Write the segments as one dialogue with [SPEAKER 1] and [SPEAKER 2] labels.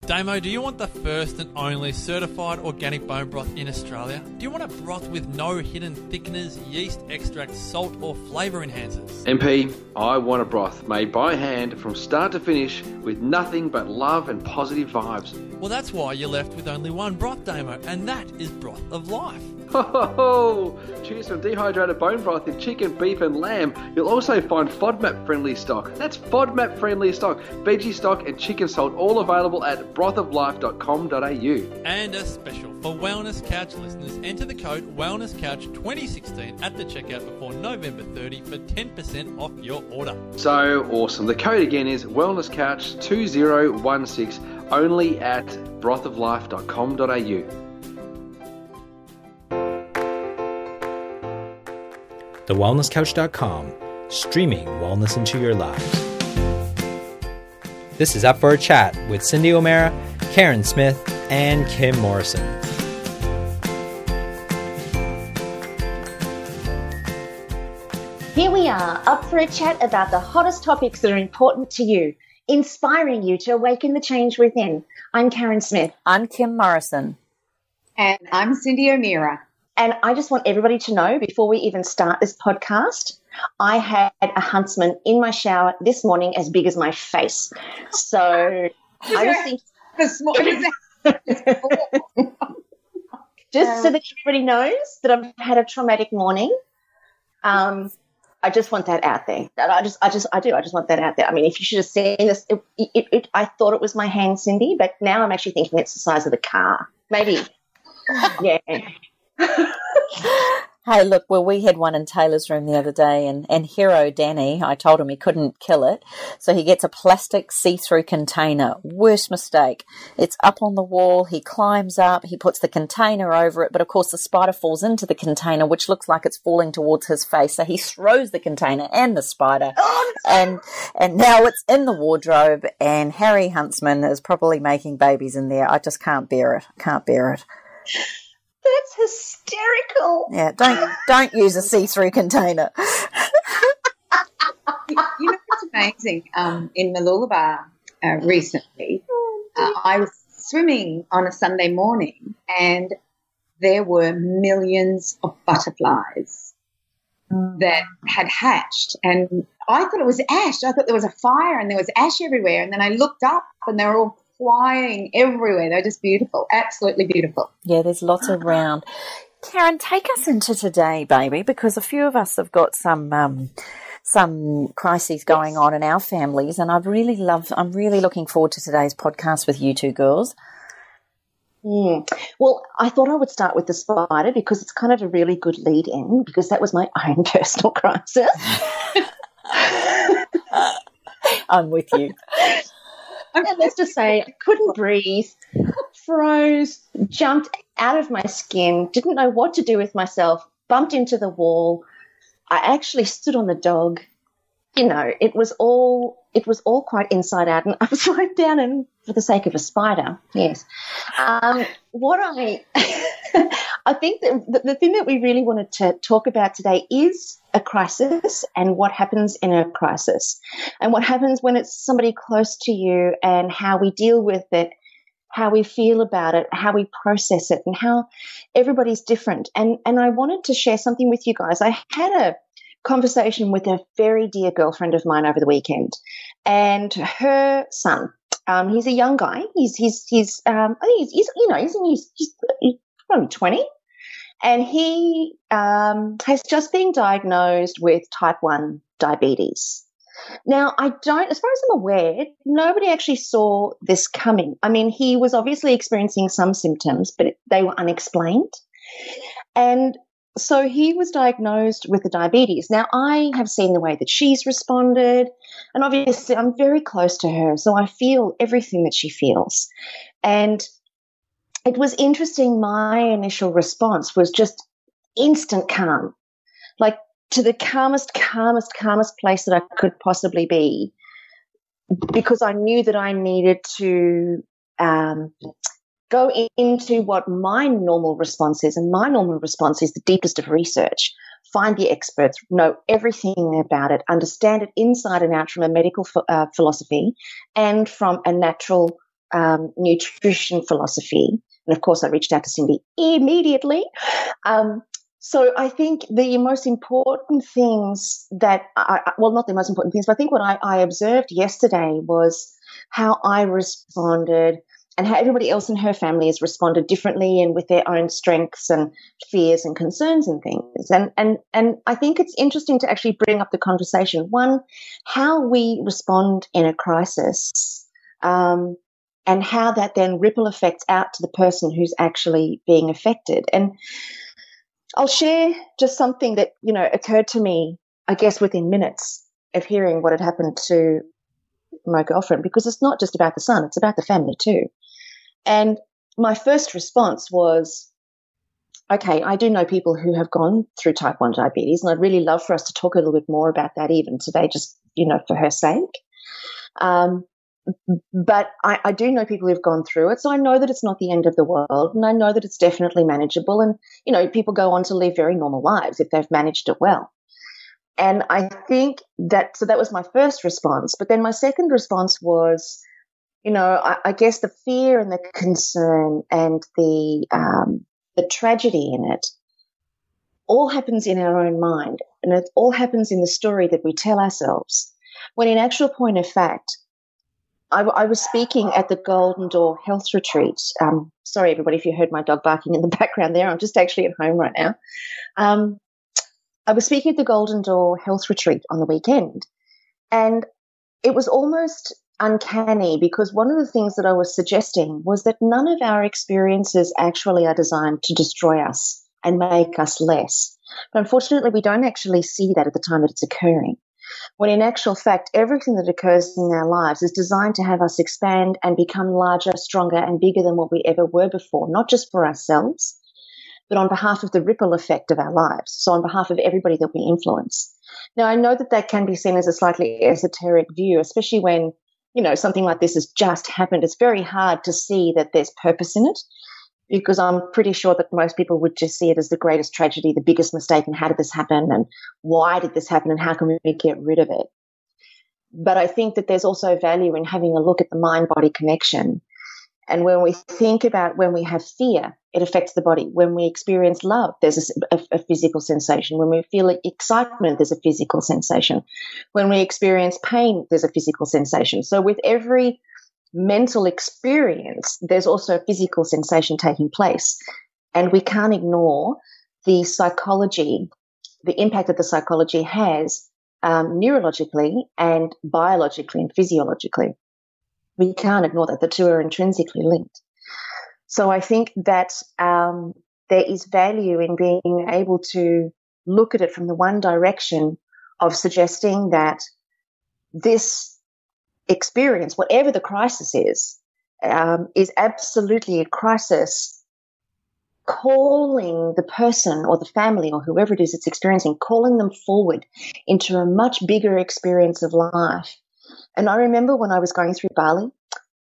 [SPEAKER 1] Damo, do you want the first and only certified organic bone broth in Australia? Do you want a broth with no hidden thickeners, yeast extracts, salt or flavour enhancers?
[SPEAKER 2] MP, I want a broth made by hand from start to finish with nothing but love and positive vibes.
[SPEAKER 1] Well, that's why you're left with only one broth, Damo, and that is Broth of Life.
[SPEAKER 2] Ho ho ho! Choose from dehydrated bone broth in chicken, beef and lamb. You'll also find FODMAP friendly stock. That's FODMAP friendly stock, veggie stock and chicken salt, all available at brothoflife.com.au.
[SPEAKER 1] And a special for Wellness Couch listeners, enter the code WellnessCouch2016 at the checkout before November 30 for 10% off your order.
[SPEAKER 2] So awesome. The code again is WellnessCouch2016, only at brothoflife.com.au.
[SPEAKER 3] TheWellnessCouch.com, streaming wellness into your lives. This is Up for a Chat with Cindy O'Meara, Karen Smith, and Kim Morrison.
[SPEAKER 4] Here we are, up for a chat about the hottest topics that are important to you, inspiring you to awaken the change within. I'm Karen Smith.
[SPEAKER 5] I'm Kim Morrison.
[SPEAKER 6] And I'm Cindy O'Meara.
[SPEAKER 4] And I just want everybody to know, before we even start this podcast, I had a huntsman in my shower this morning as big as my face. So I just think... just so that everybody knows that I've had a traumatic morning. I just want that out there. I just want that out there. I mean, if you should have seen this, I thought it was my hand, Cindy, but now I'm actually thinking it's the size of the car. Maybe. Yeah.
[SPEAKER 5] Hey, look, well, we had one in Taylor's room the other day, and hero Danny, I told him he couldn't kill it, so he gets a plastic see-through container. Worst mistake. It's up on the wall, he climbs up, he puts the container over it, but of course the spider falls into the container, which looks like it's falling towards his face, so he throws the container and the spider, and now it's in the wardrobe, and Harry Huntsman is probably making babies in there. I just can't bear it.
[SPEAKER 4] That's hysterical.
[SPEAKER 5] Yeah, don't use a see-through container.
[SPEAKER 6] You know what's amazing? In Mooloolaba recently, I was swimming on a Sunday morning and there were millions of butterflies that had hatched. And I thought it was ash. I thought there was a fire and there was ash everywhere. And then I looked up and they were all flying everywhere. They're just beautiful, absolutely beautiful.
[SPEAKER 5] Yeah, there's lots around. Karen, take us into today, baby, because a few of us have got some crises going on in our families, and I'm really looking forward to today's podcast with you two girls.
[SPEAKER 4] Well, I thought I would start with the spider because it's kind of a really good lead in, because that was my own personal crisis.
[SPEAKER 5] I'm with you.
[SPEAKER 4] And let's just say I couldn't breathe, froze, jumped out of my skin, didn't know what to do with myself, bumped into the wall. I actually stood on the dog. You know, it was all quite inside out and upside down, and for the sake of a spider, yes. I think that the thing that we really wanted to talk about today is a crisis and what happens in a crisis and what happens when it's somebody close to you and how we deal with it, how we feel about it, how we process it, and how everybody's different. And I wanted to share something with you guys. I had a conversation with a very dear girlfriend of mine over the weekend, and her son, he's a young guy. He's I think he's probably 20, and he has just been diagnosed with type 1 diabetes. Now, as far as I'm aware, nobody actually saw this coming. I mean, he was obviously experiencing some symptoms, but they were unexplained. And so he was diagnosed with the diabetes. Now, I have seen the way that she's responded, and obviously I'm very close to her, so I feel everything that she feels. And it was interesting, my initial response was just instant calm, like to the calmest place that I could possibly be, because I knew that I needed to go into what my normal response is, and my normal response is the deepest of research. Find the experts, know everything about it, understand it inside and out from a medical philosophy and from a natural nutrition philosophy. And of course, I reached out to Cindy immediately. So I think the most important things that, not the most important things, but I think what I observed yesterday was how I responded and how everybody else in her family has responded differently and with their own strengths and fears and concerns and things. And I think it's interesting to actually bring up the conversation. One, how we respond in a crisis, and how that then ripple effects out to the person who's actually being affected. And I'll share just something that, occurred to me, I guess, within minutes of hearing what had happened to my girlfriend, because it's not just about the son, it's about the family too. And my first response was, okay, I do know people who have gone through type 1 diabetes, and I'd really love for us to talk a little bit more about that even today, just, for her sake. But I do know people who've gone through it, so I know that it's not the end of the world, and I know that it's definitely manageable, and, people go on to live very normal lives if they've managed it well. And I think that was my first response. But then my second response was, I guess the fear and the concern and the tragedy in it all happens in our own mind, and it all happens in the story that we tell ourselves. When in actual point of fact, I was speaking at the Golden Door Health Retreat. Sorry, everybody, if you heard my dog barking in the background there. I'm just actually at home right now. I was speaking at the Golden Door Health Retreat on the weekend, and it was almost uncanny because one of the things that I was suggesting was that none of our experiences actually are designed to destroy us and make us less. But unfortunately, we don't actually see that at the time that it's occurring. When in actual fact, everything that occurs in our lives is designed to have us expand and become larger, stronger, and bigger than what we ever were before, not just for ourselves, but on behalf of the ripple effect of our lives, so on behalf of everybody that we influence. Now, I know that can be seen as a slightly esoteric view, especially when, something like this has just happened. It's very hard to see that there's purpose in it, because I'm pretty sure that most people would just see it as the greatest tragedy, the biggest mistake, and how did this happen, and why did this happen, and how can we get rid of it? But I think that there's also value in having a look at the mind-body connection. And when we think about when we have fear, it affects the body. When we experience love, there's a physical sensation. When we feel excitement, there's a physical sensation. When we experience pain, there's a physical sensation. So with every mental experience, there's also a physical sensation taking place. And we can't ignore the psychology, the impact that the psychology has neurologically and biologically and physiologically. We can't ignore that. The two are intrinsically linked. So I think that there is value in being able to look at it from the one direction of suggesting that this experience, whatever the crisis is absolutely a crisis, calling the person or the family or whoever it is it's experiencing, calling them forward into a much bigger experience of life. And I remember when I was going through Bali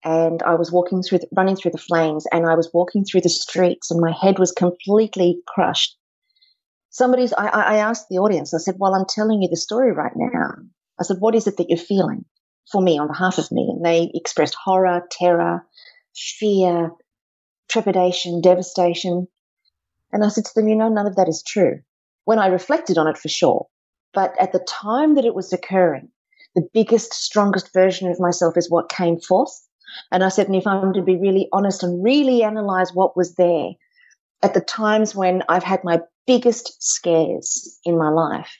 [SPEAKER 4] and I was running through the flames, and I was walking through the streets and my head was completely crushed. I asked the audience, I said, well, I'm telling you the story right now. I said, what is it that you're feeling for me, on behalf of me? And they expressed horror, terror, fear, trepidation, devastation. And I said to them, none of that is true. When I reflected on it, for sure. But at the time that it was occurring, the biggest, strongest version of myself is what came forth. And I said, and if I'm to be really honest and really analyze what was there at the times when I've had my biggest scares in my life,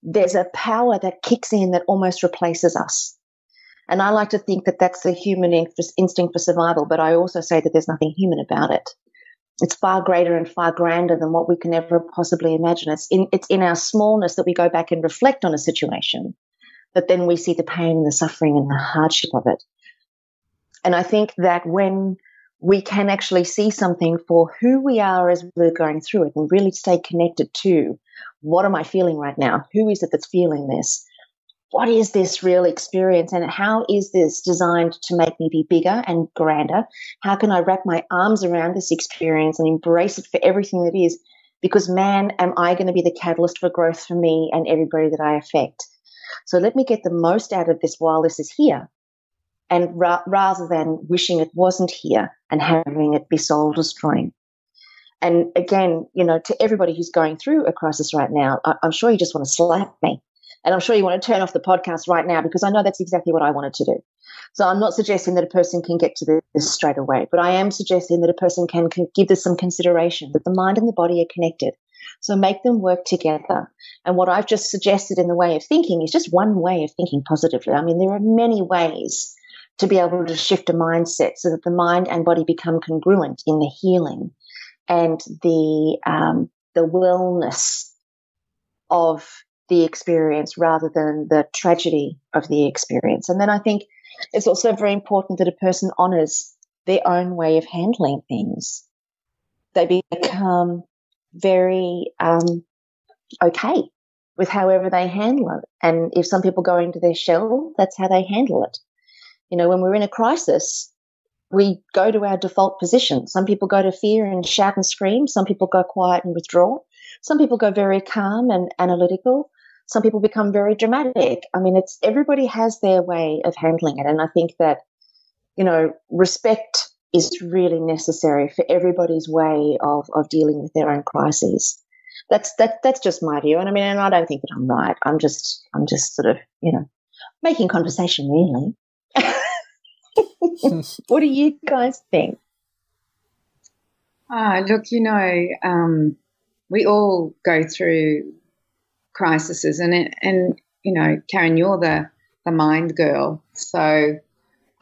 [SPEAKER 4] there's a power that kicks in that almost replaces us. And I like to think that that's the human instinct for survival, but I also say that there's nothing human about it. It's far greater and far grander than what we can ever possibly imagine. It's in our smallness that we go back and reflect on a situation, but then we see the pain and the suffering and the hardship of it. And I think that when we can actually see something for who we are as we're going through it and really stay connected to what am I feeling right now? Who is it that's feeling this? What is this real experience, and how is this designed to make me be bigger and grander? How can I wrap my arms around this experience and embrace it for everything that is? Because, man, am I going to be the catalyst for growth for me and everybody that I affect. So let me get the most out of this while this is here. and rather than wishing it wasn't here and having it be soul destroying. And again, to everybody who's going through a crisis right now, I'm sure you just want to slap me. And I'm sure you want to turn off the podcast right now, because I know that's exactly what I wanted to do. So I'm not suggesting that a person can get to this straight away, but I am suggesting that a person can give this some consideration, that the mind and the body are connected. So make them work together. And what I've just suggested in the way of thinking is just one way of thinking positively. I mean, there are many ways to be able to shift a mindset so that the mind and body become congruent in the healing and the wellness of the experience rather than the tragedy of the experience. And then I think it's also very important that a person honors their own way of handling things. They become very okay with however they handle it. And if some people go into their shell, that's how they handle it. When we're in a crisis, we go to our default position. Some people go to fear and shout and scream. Some people go quiet and withdraw. Some people go very calm and analytical. Some people become very dramatic. I mean, everybody has their way of handling it. And I think that, respect is really necessary for everybody's way of dealing with their own crises. That's just my view. And I mean, and I don't think that I'm right. I'm just sort of, making conversation really. What do you guys think?
[SPEAKER 6] Look, we all go through crises, and Karen, you're the mind girl. So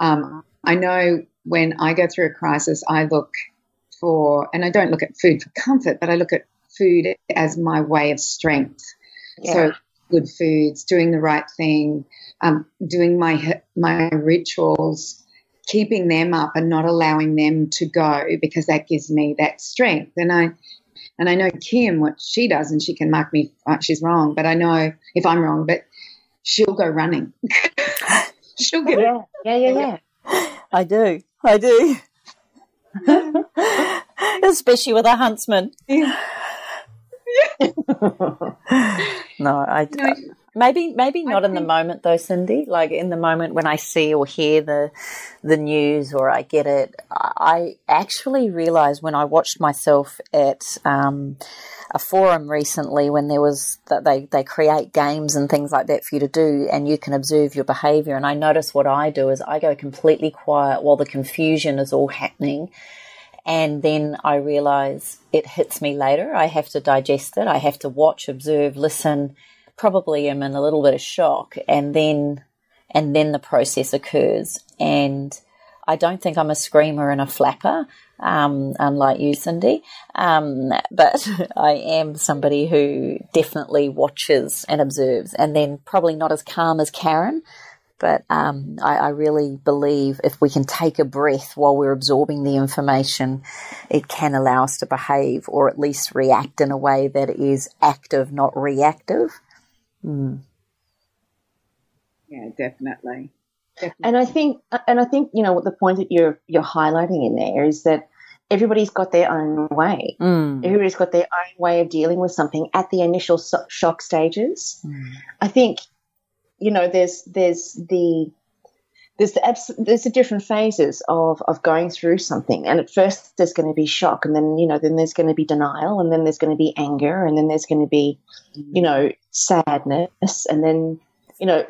[SPEAKER 6] I know when I go through a crisis, I look for, and I don't look at food for comfort, but I look at food as my way of strength. Yeah. So good foods, doing the right thing, doing my rituals, keeping them up and not allowing them to go, because that gives me that strength. And I know Kim, what she does, and she can mark me if she's wrong, but I know if I'm wrong, but she'll go running. She'll get it.
[SPEAKER 4] Yeah.
[SPEAKER 5] I do. Especially with a huntsman. Yeah. No, maybe not in the moment though, Cindy. Like in the moment when I see or hear the news or I get it, I actually realised when I watched myself at a forum recently when there was that they create games and things like that for you to do, and you can observe your behaviour. And I notice what I do is I go completely quiet while the confusion is all happening. And then I realise it hits me later. I have to digest it. I have to watch, observe, listen. Probably am in a little bit of shock, and then the process occurs. And I don't think I'm a screamer and a flapper, unlike you, Cindy. But I am somebody who definitely watches and observes, and then probably not as calm as Karen. But I really believe if we can take a breath while we're absorbing the information, it can allow us to behave or at least react in a way that is active, not reactive. Mm.
[SPEAKER 6] Yeah, definitely.
[SPEAKER 4] And I think what the point that you're highlighting in there is that everybody's got their own way. Everybody's got their own way of dealing with something at the initial shock stages. I think there's the different phases of going through something, and at first there's going to be shock, and then then there's going to be denial, and then there's going to be anger, and then there's going to be sadness, and then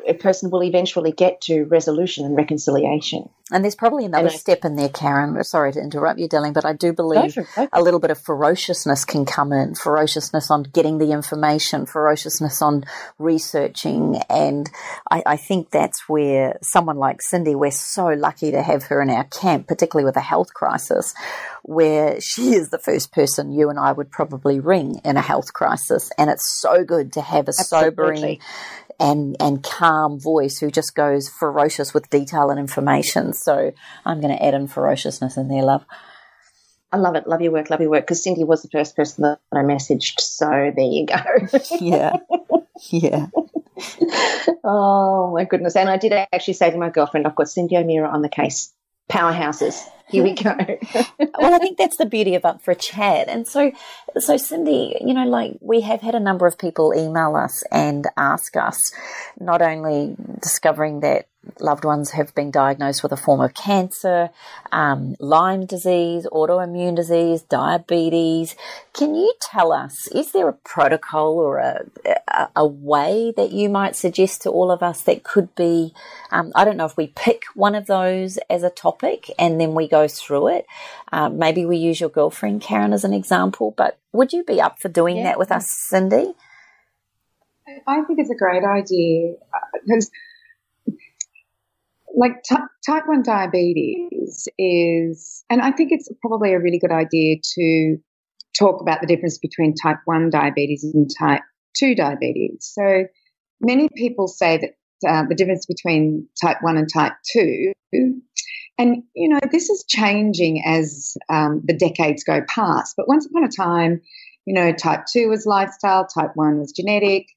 [SPEAKER 4] a person will eventually get to resolution and reconciliation.
[SPEAKER 5] And there's probably another step in there, Karen. Sorry to interrupt you, darling, but I do believe a little bit of ferociousness can come in, ferociousness on getting the information, ferociousness on researching. And I think that's where someone like Cindy, we're so lucky to have her in our camp, particularly with a health crisis, where she is the first person you and I would probably ring in a health crisis. And it's so good to have a sobering and calm voice who just goes ferocious with detail and information. So I'm going to add in ferociousness in there, love.
[SPEAKER 4] I love it. Love your work, because Cindy was the first person that I messaged. So there you go. Yeah. Oh, my goodness. And I did actually say to my girlfriend, I've got Cindy O'Meara on the case. Powerhouses. here we go.
[SPEAKER 5] Well, I think that's the beauty of Up for a Chat. And so Cindy, like we have had a number of people email us and ask us, not only discovering that loved ones have been diagnosed with a form of cancer, Lyme disease, autoimmune disease, diabetes. Can you tell us, is there a protocol or a way that you might suggest to all of us that could be, I don't know if we pick one of those as a topic and then we go through it. Maybe we use your girlfriend, Karen, as an example, but would you be up for doing that with us, Cindy?
[SPEAKER 6] I think it's a great idea because like type 1 diabetes is, and I think it's probably a really good idea to talk about the difference between type 1 diabetes and type 2 diabetes. So many people say that the difference between type 1 and type 2, and, this is changing as the decades go past. But once upon a time, type 2 was lifestyle, type 1 was genetic.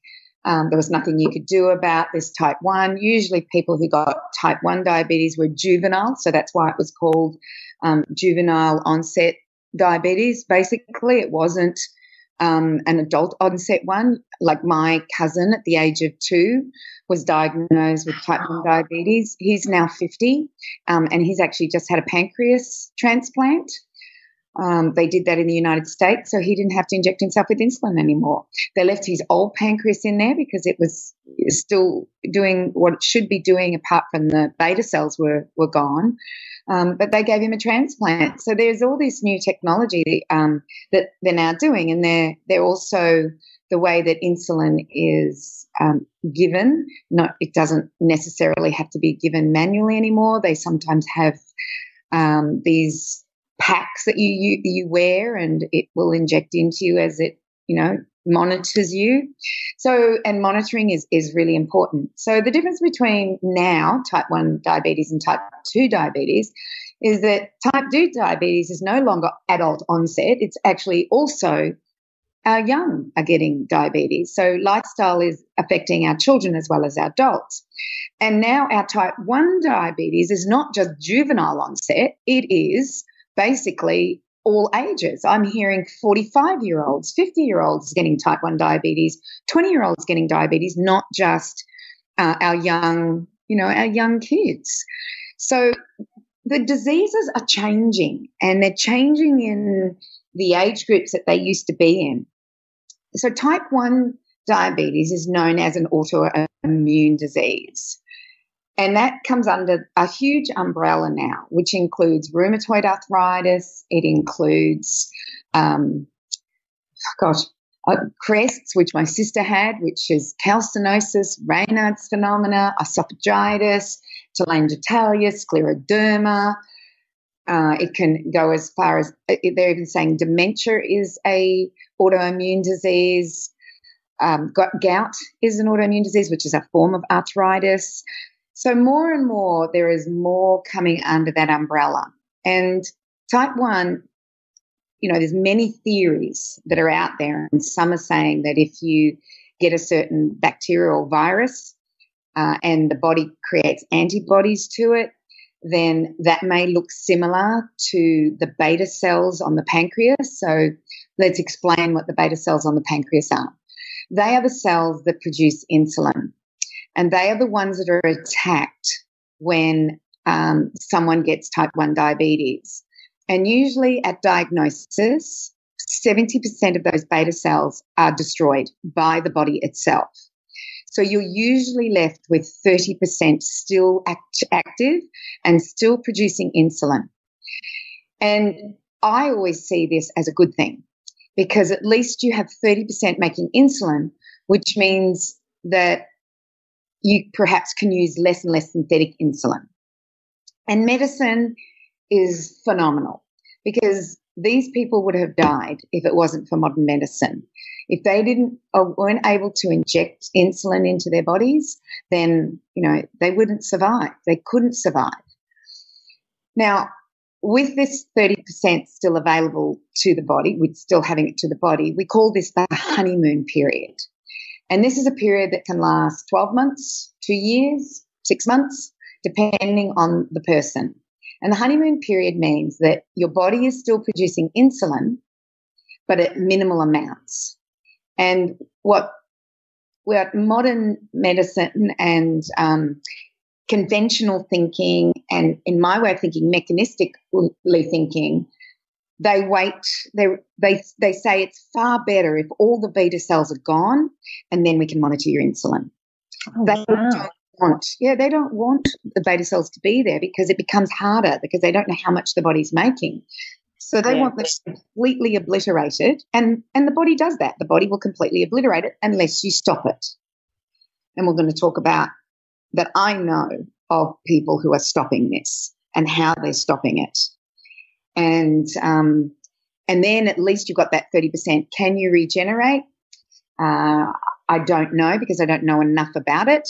[SPEAKER 6] There was nothing you could do about this type 1. Usually people who got type 1 diabetes were juvenile, so that's why it was called juvenile onset diabetes. Basically, it wasn't an adult onset one. Like my cousin at the age of 2 was diagnosed with type 1 diabetes. He's now 50, and he's actually just had a pancreas transplant. They did that in the United States, so he didn't have to inject himself with insulin anymore. They left his old pancreas in there because it was still doing what it should be doing apart from the beta cells were gone, but they gave him a transplant. So there's all this new technology that they're now doing, and they're also the way that insulin is given. It doesn't necessarily have to be given manually anymore. They sometimes have these packs that you wear, and it will inject into you as it monitors you. So, and monitoring is really important. So the difference between now type 1 diabetes and type 2 diabetes is that type 2 diabetes is no longer adult onset. It's actually also our young are getting diabetes. So lifestyle is affecting our children as well as our adults. And now our type 1 diabetes is not just juvenile onset, it is basically all ages. I'm hearing 45-year-olds, 50-year-olds getting type 1 diabetes, 20-year-olds getting diabetes, not just our young kids. So the diseases are changing, and they're changing in the age groups that they used to be in. So type 1 diabetes is known as an autoimmune disease. And that comes under a huge umbrella now, which includes rheumatoid arthritis. It includes, crests, which my sister had, which is calcinosis, Raynaud's phenomena, esophagitis, telangiectasia, scleroderma. It can go as far as they're even saying dementia is a autoimmune disease. Gout is an autoimmune disease, which is a form of arthritis. So more and more, there is more coming under that umbrella. And type 1, there's many theories that are out there, and some are saying that if you get a certain bacterial virus and the body creates antibodies to it, then that may look similar to the beta cells on the pancreas. So let's explain what the beta cells on the pancreas are. They are the cells that produce insulin. And they are the ones that are attacked when someone gets type 1 diabetes. And usually at diagnosis, 70% of those beta cells are destroyed by the body itself. So you're usually left with 30% still active and still producing insulin. And I always see this as a good thing, because at least you have 30% making insulin, which means that you perhaps can use less and less synthetic insulin. And medicine is phenomenal, because these people would have died if it wasn't for modern medicine. If they weren't able to inject insulin into their bodies, then, they wouldn't survive. They couldn't survive. Now, with this 30% still available to the body, with still having it to the body, we call this the honeymoon period. And this is a period that can last 12 months, 2 years, 6 months, depending on the person. And the honeymoon period means that your body is still producing insulin, but at minimal amounts. And what modern medicine and conventional thinking, and in my way of thinking, mechanistically thinking, they say it's far better if all the beta cells are gone, and then we can monitor your insulin. They don't want the beta cells to be there because it becomes harder because they don't know how much the body's making. So they want them completely obliterated, and the body does that. The body will completely obliterate it unless you stop it. And we're going to talk about that. I know of people who are stopping this and how they're stopping it. And then at least you've got that 30%. Can you regenerate? I don't know because I don't know enough about it.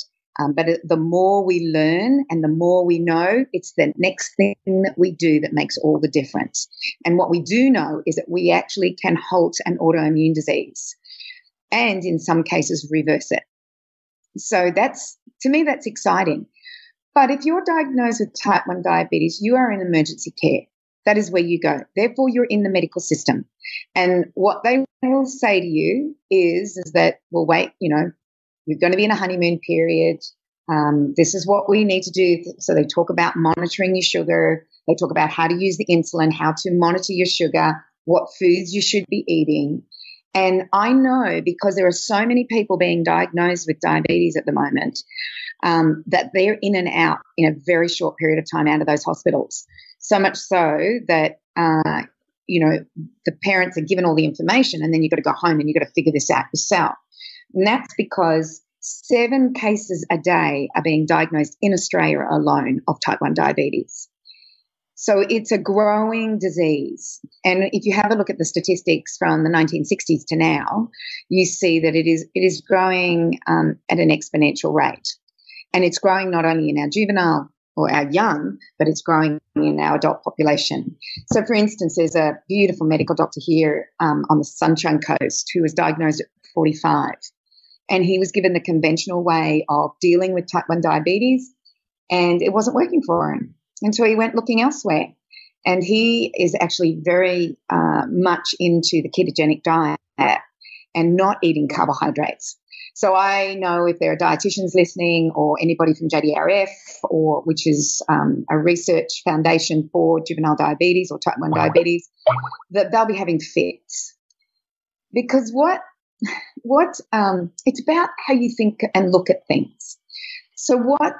[SPEAKER 6] But the more we learn and the more we know, it's the next thing that we do that makes all the difference. And what we do know is that we actually can halt an autoimmune disease and in some cases reverse it. So to me, that's exciting. But if you're diagnosed with type 1 diabetes, you are in emergency care. That is where you go. Therefore, you're in the medical system. And what they will say to you is that, well, wait, you're going to be in a honeymoon period. This is what we need to do. So they talk about monitoring your sugar. They talk about how to use the insulin, how to monitor your sugar, what foods you should be eating. And I know because there are so many people being diagnosed with diabetes at the moment that they're in and out in a very short period of time out of those hospitals. So much so that, the parents are given all the information and then you've got to go home and you've got to figure this out yourself. And that's because 7 cases a day are being diagnosed in Australia alone of type 1 diabetes. So it's a growing disease. And if you have a look at the statistics from the 1960s to now, you see that it is growing at an exponential rate. And it's growing not only in our juvenile or our young, but it's growing in our adult population. So, for instance, there's a beautiful medical doctor here on the Sunshine Coast who was diagnosed at 45. And he was given the conventional way of dealing with type 1 diabetes, and it wasn't working for him. And so he went looking elsewhere. And he is actually very much into the ketogenic diet and not eating carbohydrates. So I know if there are dietitians listening or anybody from JDRF, which is a research foundation for juvenile diabetes or type 1 diabetes, that they'll be having fits. Because it's about how you think and look at things. So what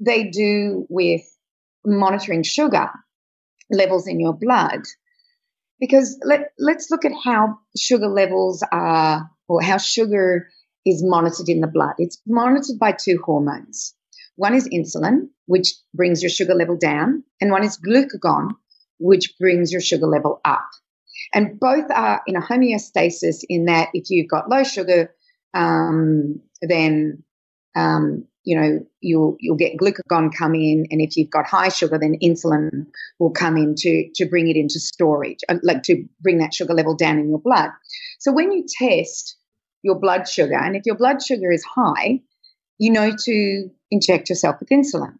[SPEAKER 6] they do with monitoring sugar levels in your blood, because let's look at how sugar levels are, or how sugar is monitored in the blood. It's monitored by 2 hormones. One is insulin, which brings your sugar level down, and one is glucagon, which brings your sugar level up. And both are in a homeostasis in that if you've got low sugar, then you'll get glucagon come in, and if you've got high sugar, then insulin will come in to bring it into storage, like to bring that sugar level down in your blood. So when you test your blood sugar, and if your blood sugar is high, you know to inject yourself with insulin.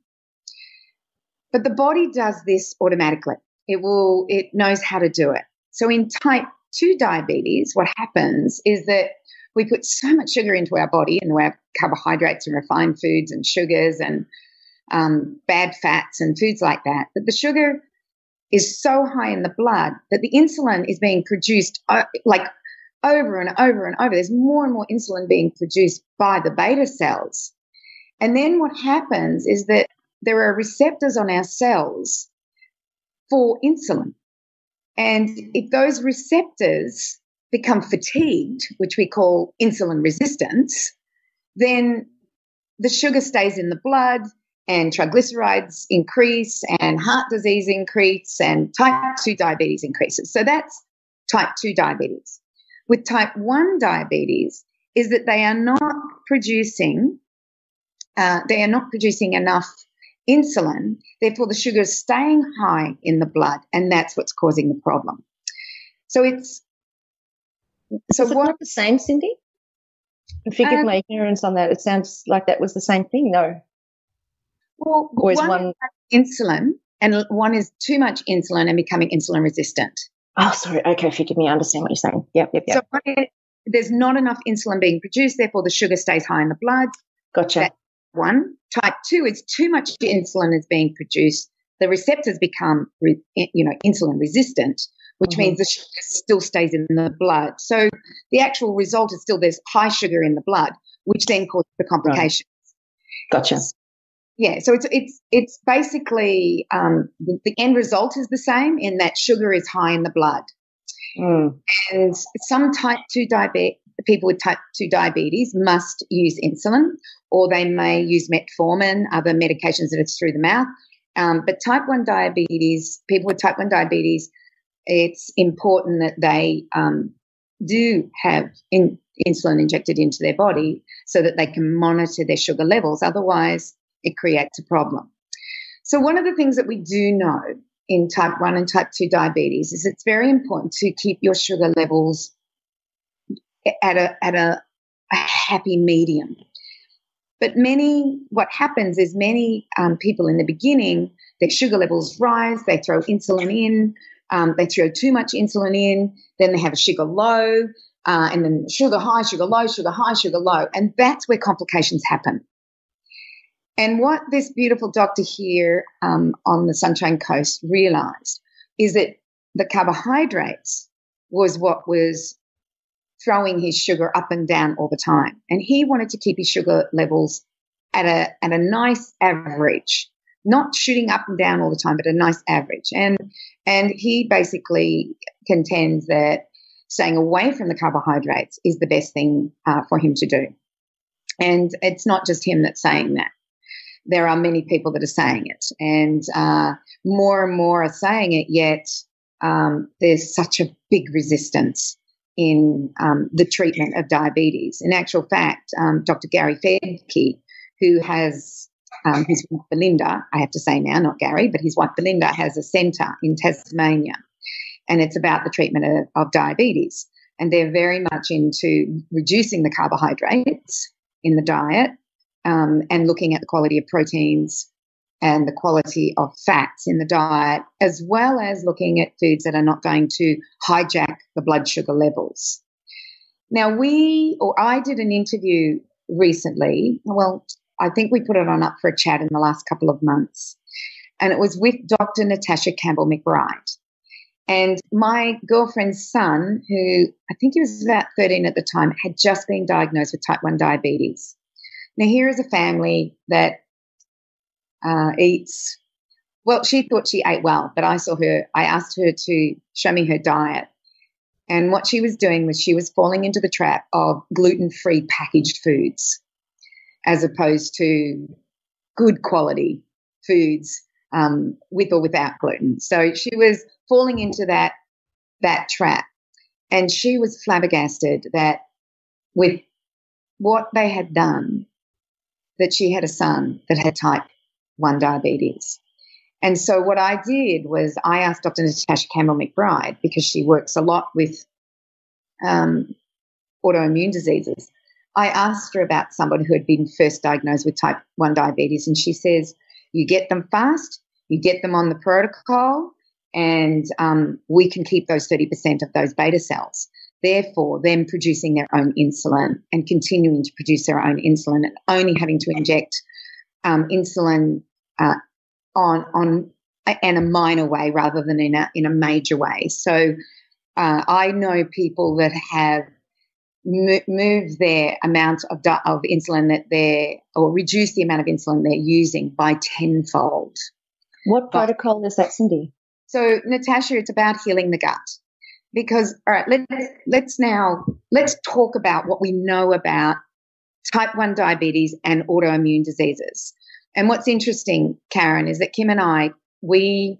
[SPEAKER 6] But the body does this automatically. It knows how to do it. So in type 2 diabetes, what happens is that we put so much sugar into our body, and we have carbohydrates and refined foods and sugars and bad fats and foods like that the sugar is so high in the blood that the insulin is being produced like over and over and over. There's more and more insulin being produced by the beta cells. And then what happens is that there are receptors on our cells for insulin. And if those receptors become fatigued, which we call insulin resistance, then the sugar stays in the blood and triglycerides increase and heart disease increase and type 2 diabetes increases. So that's type 2 diabetes. With type 1 diabetes is that they are not producing enough insulin, therefore the sugar is staying high in the blood, and that's what's causing the problem. So
[SPEAKER 4] is it not the same, Cindy? Forgive my ignorance on that. It sounds like that was the same thing, no?
[SPEAKER 6] Well,
[SPEAKER 4] or is
[SPEAKER 6] one insulin and one is too much insulin and becoming insulin resistant.
[SPEAKER 4] Oh, sorry. Okay, forgive me. I understand what you're saying. Yep.
[SPEAKER 6] So there's not enough insulin being produced, therefore the sugar stays high in the blood.
[SPEAKER 4] Gotcha.
[SPEAKER 6] That's one. Type 2 is too much insulin is being produced. The receptors become, insulin resistant, which means the sugar still stays in the blood. So the actual result is still there's high sugar in the blood, which then causes the complications.
[SPEAKER 4] Right. Gotcha.
[SPEAKER 6] Yeah, so it's basically the end result is the same in that sugar is high in the blood. And some type 2 people with type 2 diabetes must use insulin, or they may use metformin, other medications that are through the mouth. But people with type 1 diabetes, it's important that they do have insulin injected into their body so that they can monitor their sugar levels. Otherwise, it creates a problem. So one of the things that we do know in type 1 and type 2 diabetes is it's very important to keep your sugar levels at a happy medium. But what happens is many people in the beginning, their sugar levels rise, they throw insulin in, they throw too much insulin in, then they have a sugar low, and then sugar high, sugar low, sugar high, sugar low, and that's where complications happen. And what this beautiful doctor here on the Sunshine Coast realised is that the carbohydrates was what was throwing his sugar up and down all the time. And he wanted to keep his sugar levels at a nice average, not shooting up and down all the time, but a nice average. And he basically contends that staying away from the carbohydrates is the best thing for him to do. And it's not just him that's saying that. There are many people that are saying it, and more and more are saying it, yet there's such a big resistance in the treatment of diabetes. In actual fact, Dr. Gary Fedke, who has his wife Belinda, I have to say now, not Gary, but his wife Belinda has a centre in Tasmania, and it's about the treatment of diabetes. And they're very much into reducing the carbohydrates in the diet, and looking at the quality of proteins and the quality of fats in the diet, as well as looking at foods that are not going to hijack the blood sugar levels. Now, I did an interview recently. Well, I think we put it up for a chat in the last couple of months, and it was with Dr. Natasha Campbell McBride. And my girlfriend's son, who I think he was about 13 at the time, had just been diagnosed with type 1 diabetes. Now, here is a family that eats, well, she thought she ate well, but I asked her to show me her diet. And what she was doing was she was falling into the trap of gluten-free packaged foods as opposed to good quality foods with or without gluten. So she was falling into that trap. And she was flabbergasted that with what they had done, that she had a son that had type 1 diabetes. And so what I did was I asked Dr. Natasha Campbell McBride, because she works a lot with autoimmune diseases, I asked her about somebody who had been first diagnosed with type 1 diabetes, and she says, you get them fast, you get them on the protocol, and we can keep those 30% of those beta cells. Therefore, them producing their own insulin and continuing to produce their own insulin and only having to inject insulin on in a minor way rather than in a major way. So I know people that have moved their amount of insulin or reduced the amount of insulin they're using by tenfold.
[SPEAKER 4] What protocol is that, Cindy?
[SPEAKER 6] So, Natasha, it's about healing the gut. Because, all right, let's talk about what we know about type 1 diabetes and autoimmune diseases. And what's interesting, Karen, is that Kim and I, we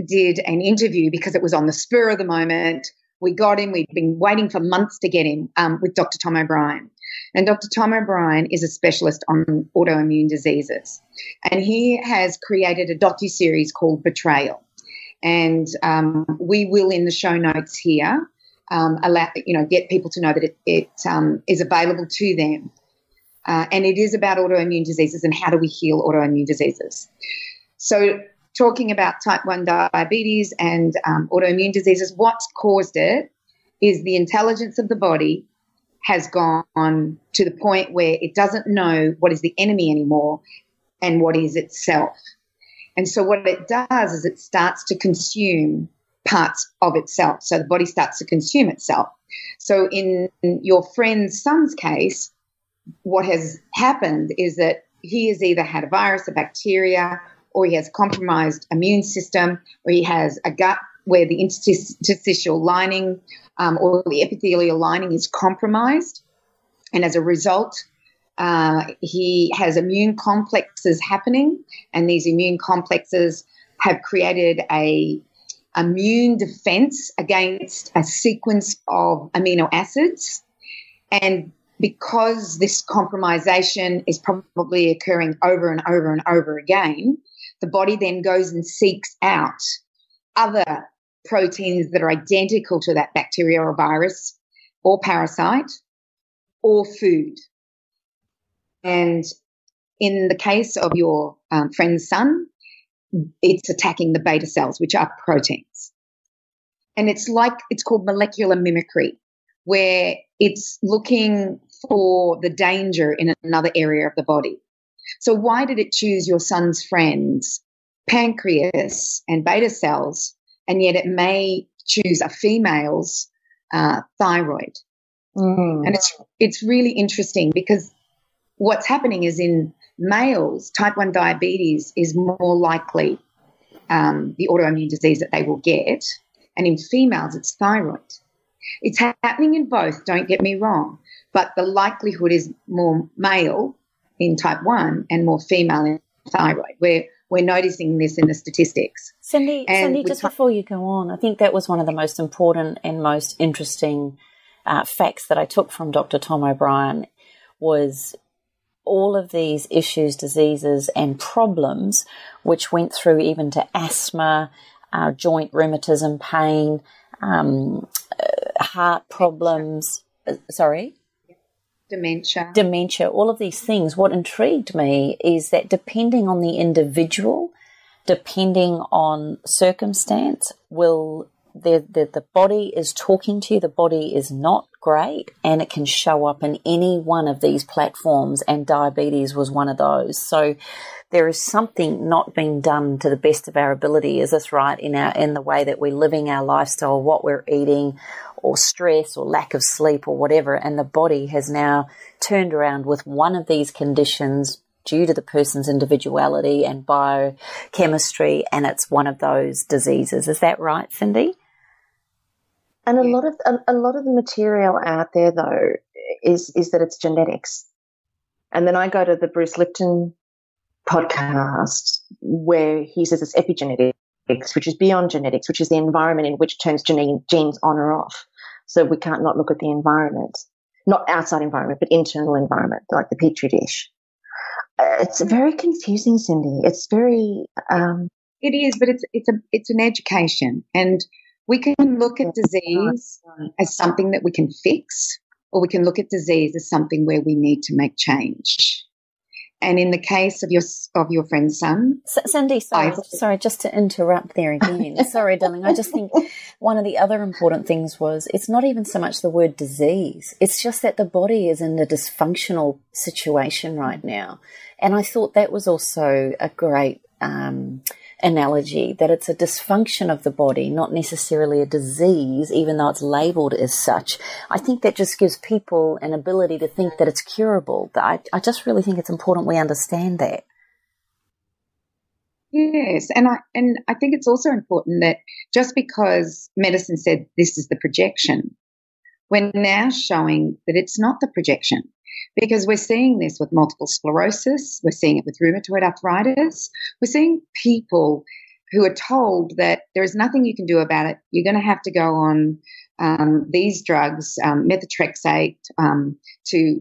[SPEAKER 6] did an interview because it was on the spur of the moment. We got him. We'd been waiting for months to get him with Dr. Tom O'Brien. And Dr. Tom O'Brien is a specialist on autoimmune diseases. And he has created a docuseries called Betrayal. And we will, in the show notes here, get people to know that it is available to them. And it is about autoimmune diseases and how do we heal autoimmune diseases. So talking about type 1 diabetes and autoimmune diseases, what's caused it is the intelligence of the body has gone to the point where it doesn't know what is the enemy anymore and what is itself. And so what it does is it starts to consume parts of itself. So the body starts to consume itself. So in your friend's son's case, what has happened is that he has either had a virus, a bacteria, or he has compromised immune system, or he has a gut where the interstitial lining or the epithelial lining is compromised. And as a result, he has immune complexes happening, and these immune complexes have created a immune defense against a sequence of amino acids. And because this compromisation is probably occurring over and over and over again, the body then goes and seeks out other proteins that are identical to that bacteria or virus or parasite or food. And in the case of your friend's son, it's attacking the beta cells, which are proteins. And it's called molecular mimicry, where it's looking for the danger in another area of the body. So why did it choose your son's friend's pancreas and beta cells, and yet it may choose a female's thyroid? And it's really interesting, because what's happening is in males, type 1 diabetes is more likely the autoimmune disease that they will get, and in females it's thyroid. It's happening in both, don't get me wrong, but the likelihood is more male in type 1 and more female in thyroid. We're noticing this in the statistics.
[SPEAKER 5] Cindy, just before you go on, I think that was one of the most important and most interesting facts that I took from Dr. Tom O'Brien, was all of these issues, diseases and problems which went through even to asthma, joint rheumatism, pain, heart problems, dementia, all of these things. What intrigued me is that depending on the individual, depending on circumstance, the body is talking to you, the body is not great, and it can show up in any one of these platforms, and diabetes was one of those. So there is something not being done to the best of our ability, is this right, in the way that we're living our lifestyle, what we're eating, or stress or lack of sleep or whatever, and the body has now turned around with one of these conditions due to the person's individuality and biochemistry, and it's one of those diseases. Is that right, Cindy?
[SPEAKER 4] And a lot of the material out there, though, is that it's genetics. And then I go to the Bruce Lipton podcast where he says it's epigenetics, which is beyond genetics, which is the environment in which turns genes on or off. So we can't not look at the environment, not outside environment, but internal environment, like the petri dish. It's very confusing, Cindy. It's very.
[SPEAKER 6] It is, but it's an education, and we can look at disease as something that we can fix, or we can look at disease as something where we need to make change. And in the case of your friend's son,
[SPEAKER 5] Cindy, sorry, just to interrupt there again. Sorry, darling. I just think one of the other important things was it's not even so much the word disease. It's just that the body is in a dysfunctional situation right now. And I thought that was also a great analogy, that it's a dysfunction of the body, not necessarily a disease, even though it's labelled as such. I think that just gives people an ability to think that it's curable. I just really think it's important we understand that.
[SPEAKER 6] Yes, and I think it's also important that just because medicine said this is the projection, we're now showing that it's not the projection. Because we're seeing this with multiple sclerosis, we're seeing it with rheumatoid arthritis, we're seeing people who are told that there is nothing you can do about it. You're going to have to go on these drugs, methotrexate, to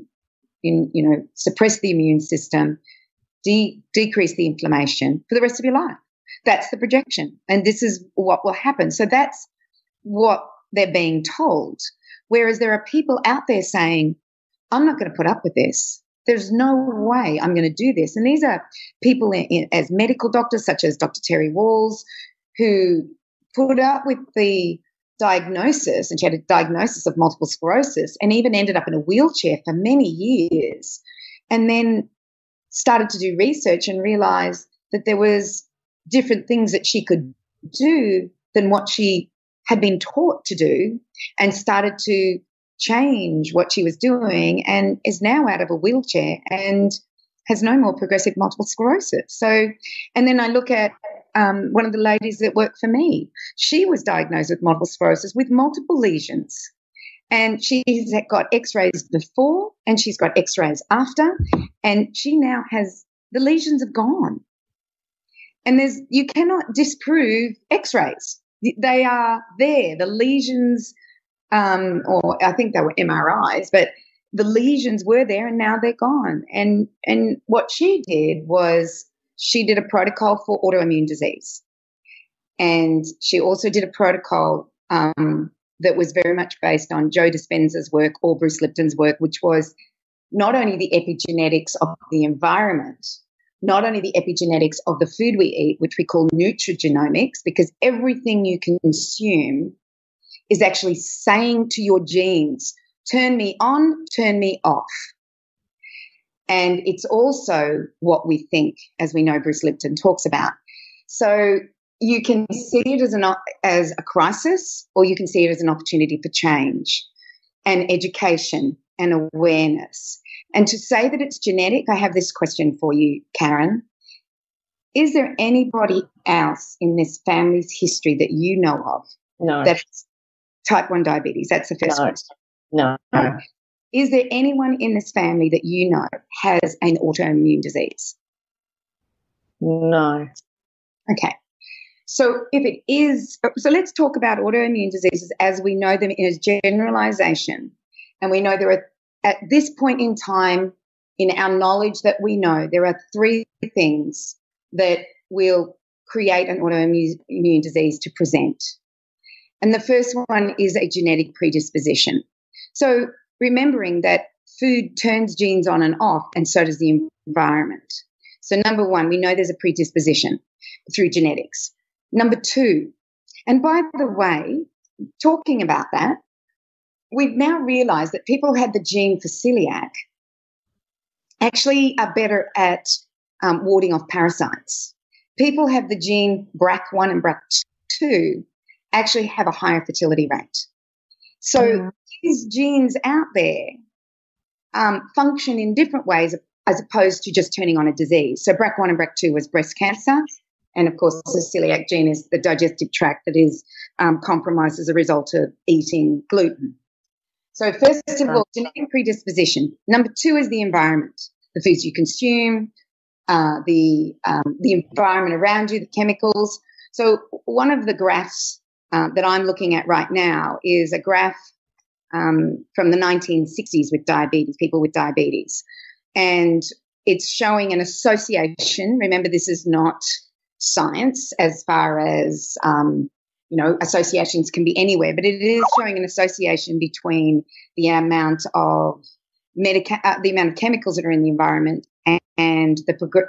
[SPEAKER 6] suppress the immune system, decrease the inflammation for the rest of your life. That's the projection, and this is what will happen. So that's what they're being told. Whereas there are people out there saying, I'm not going to put up with this. there's no way I'm going to do this. And these are people as medical doctors, such as Dr. Terry Walls, who put up with the diagnosis, and she had a diagnosis of multiple sclerosis and even ended up in a wheelchair for many years, and then started to do research and realized that there was different things that she could do than what she had been taught to do, and started to change what she was doing, and is now out of a wheelchair and has no more progressive multiple sclerosis. So, and then I look at one of the ladies that worked for me. She was diagnosed with multiple sclerosis with multiple lesions, and she's got x-rays before and she's got x-rays after, and she now has, the lesions have gone. And you cannot disprove x-rays. They are there. The lesions, or I think they were MRIs, but the lesions were there and now they're gone. And what she did was she did a protocol for autoimmune disease. And she also did a protocol that was very much based on Joe Dispenza's work or Bruce Lipton's work, which was not only the epigenetics of the environment, not only the epigenetics of the food we eat, which we call nutrigenomics, because everything you consume is actually saying to your genes, turn me on, turn me off. And it's also what we think, as we know Bruce Lipton talks about. So you can see it as a crisis, or you can see it as an opportunity for change and education and awareness. And to say that it's genetic, I have this question for you, Karen. Is there anybody else in this family's history that you know of that's type 1 diabetes? That's the first question.
[SPEAKER 4] No.
[SPEAKER 6] Is there anyone in this family that you know has an autoimmune disease?
[SPEAKER 4] No.
[SPEAKER 6] Okay. So if it is, so let's talk about autoimmune diseases as we know them in a generalization. And we know there are, at this point in time, in our knowledge that we know, there are 3 things that will create an autoimmune disease to present. And the first one is a genetic predisposition. So remembering that food turns genes on and off, and so does the environment. So number 1, we know there's a predisposition through genetics. Number 2, and by the way, talking about that, we've now realized that people who had the gene for celiac actually are better at warding off parasites. People who have the gene BRCA1 and BRCA2 actually have a higher fertility rate. So these genes out there function in different ways as opposed to just turning on a disease. So BRCA1 and BRCA2 was breast cancer. And, of course, the celiac gene is the digestive tract that is compromised as a result of eating gluten. So first of all, genetic predisposition. Number 2 is the environment, the foods you consume, the environment around you, the chemicals. So one of the graphs that I'm looking at right now is a graph from the 1960s with diabetes, people with diabetes. And it's showing an association. Remember, this is not science as far as, associations can be anywhere, but it is showing an association between the amount of chemicals that are in the environment and the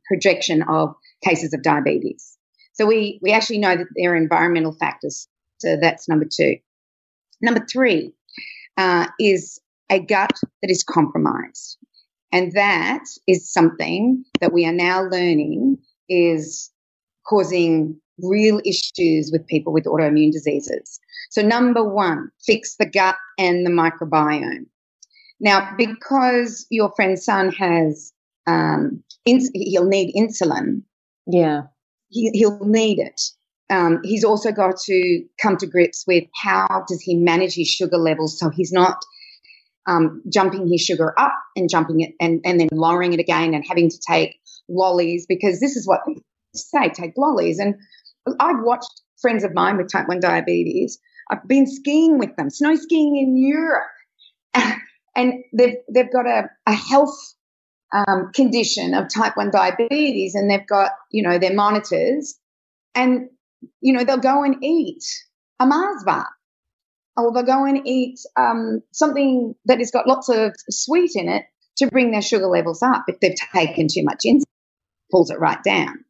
[SPEAKER 6] projection of cases of diabetes. So we actually know that there are environmental factors. So that's number 2. Number 3 is a gut that is compromised. And that is something that we are now learning is causing real issues with people with autoimmune diseases. So number 1, fix the gut and the microbiome. Now, because your friend's son has, he'll need insulin.
[SPEAKER 4] Yeah.
[SPEAKER 6] He'll need it. He's also got to come to grips with how does he manage his sugar levels so he's not jumping his sugar up and jumping it and then lowering it again and having to take lollies, because this is what they say, take lollies. And I've watched friends of mine with type 1 diabetes. I've been skiing with them, snow skiing in Europe, and they've got a health condition of type 1 diabetes, and they've got, their monitors, and, they'll go and eat a Mars bar, or they'll go and eat something that has got lots of sweet in it to bring their sugar levels up if they've taken too much insulin, pulls it right down.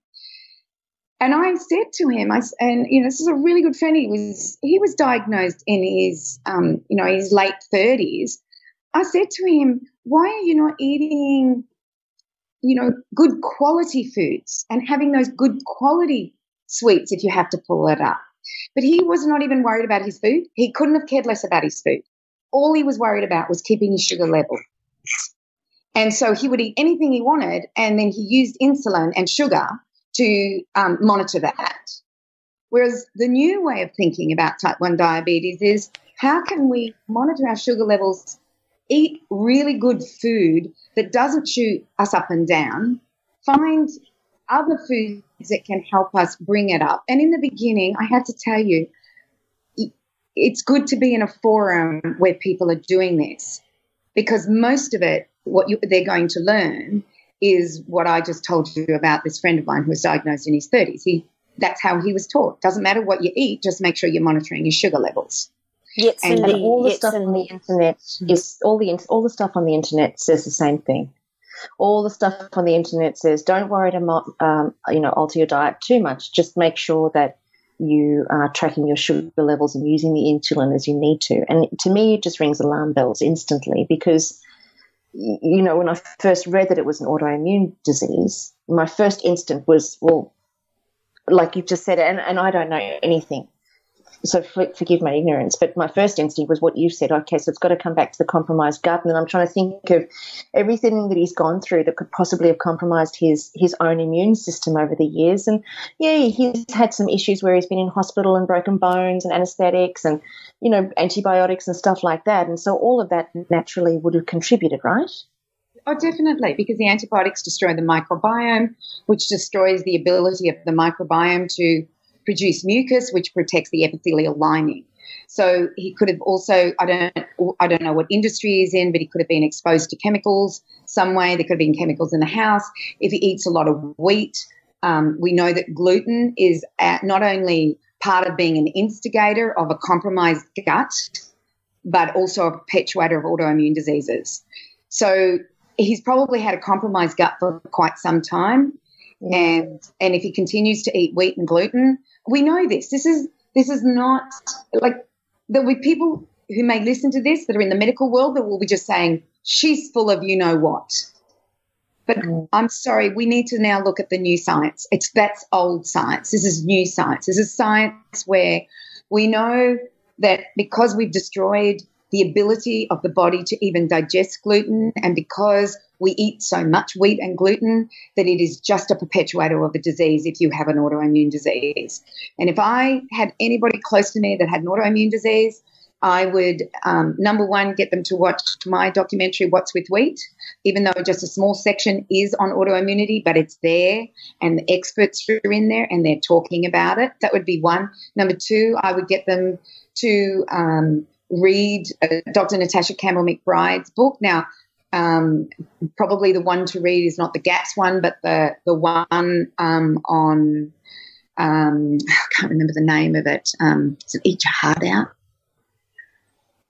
[SPEAKER 6] And I said to him, this is a really good friend. He was diagnosed in his, his late 30s. I said to him, why are you not eating, good quality foods and having those good quality sweets if you have to pull it up? But he was not even worried about his food. He couldn't have cared less about his food. All he was worried about was keeping his sugar level. And so he would eat anything he wanted, and then he used insulin and sugar to monitor that. Whereas the new way of thinking about type 1 diabetes is, how can we monitor our sugar levels, eat really good food that doesn't shoot us up and down, find other foods that can help us bring it up. And in the beginning, I have to tell you, it's good to be in a forum where people are doing this, because most of it, they're going to learn is what I just told you about this friend of mine who was diagnosed in his 30s. That's how he was taught. Doesn't matter what you eat, just make sure you're monitoring your sugar levels.
[SPEAKER 5] Yes,
[SPEAKER 4] and all the stuff on the internet is all the stuff on the internet says the same thing. All the stuff on the internet says, don't worry to alter your diet too much. Just make sure that you are tracking your sugar levels and using the insulin as you need to. And to me, it just rings alarm bells instantly, because when I first read that it was an autoimmune disease, my first instinct was, well, like you've just said, and I don't know anything, so forgive my ignorance, but my first instinct was what you said. Okay, so it's got to come back to the compromised gut, and then I'm trying to think of everything that he's gone through that could possibly have compromised his own immune system over the years. And yeah, he's had some issues where he's been in hospital and broken bones and anesthetics and antibiotics and stuff like that. And so all of that naturally would have contributed, right?
[SPEAKER 6] Oh, definitely, because the antibiotics destroy the microbiome, which destroys the ability of the microbiome to produce mucus, which protects the epithelial lining. So he could have also, I don't know what industry he's in, but he could have been exposed to chemicals some way. There could have been chemicals in the house. If he eats a lot of wheat, we know that gluten is not only part of being an instigator of a compromised gut, but also a perpetuator of autoimmune diseases. So he's probably had a compromised gut for quite some time. And if he continues to eat wheat and gluten, we know this. This is not like there'll be people who may listen to this that are in the medical world that will be just saying, she's full of you know what. But I'm sorry, we need to now look at the new science. That's old science. This is new science. This is science where we know that because we've destroyed the ability of the body to even digest gluten, and because we eat so much wheat and gluten, that it is just a perpetuator of a disease if you have an autoimmune disease. And if I had anybody close to me that had an autoimmune disease, I would, number one, get them to watch my documentary, What's with Wheat, even though just a small section is on autoimmunity, but it's there and the experts are in there and they're talking about it. That would be one. Number two, I would get them to read Dr. Natasha Campbell McBride's book. Now, probably the one to read is not the GAPS one, but the one on I can't remember the name of it. Is it Eat Your Heart Out?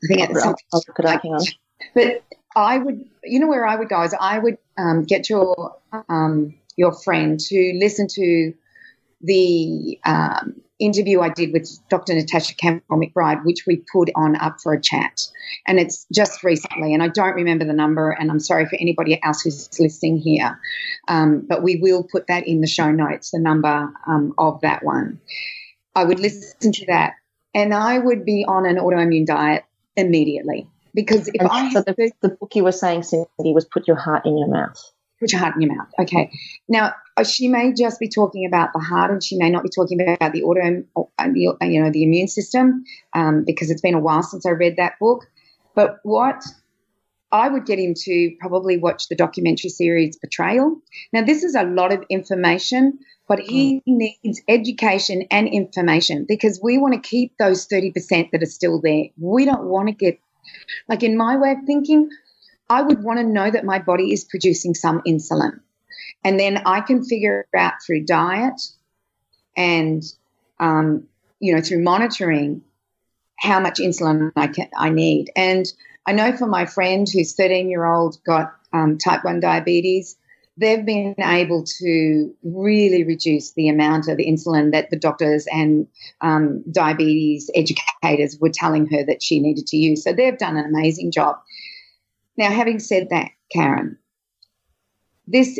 [SPEAKER 6] I think it's something like that. But I would, where I would go is I would get your friend to listen to the interview I did with Dr. Natasha Campbell McBride, which we put up for a chat. And it's just recently, and I don't remember the number, and I'm sorry for anybody else who's listening here, but we will put that in the show notes, the number of that one. I would listen to that, and I would be on an autoimmune diet immediately, because if
[SPEAKER 4] the book you were saying, Cindy, was Put Your Heart in Your Mouth.
[SPEAKER 6] Put your heart in your mouth. Okay. Now, she may just be talking about the heart, and she may not be talking about the the immune system, because it's been a while since I read that book. But what I would get him to probably watch the documentary series Betrayal. Now, this is a lot of information, but he needs education and information, because we want to keep those 30% that are still there. We don't want to get, like in my way of thinking, I would want to know that my body is producing some insulin, and then I can figure out through diet and, through monitoring how much insulin I need. And I know for my friend whose 13-year-old got type 1 diabetes, they've been able to really reduce the amount of insulin that the doctors and diabetes educators were telling her that she needed to use. So they've done an amazing job. Now, having said that, Karen, this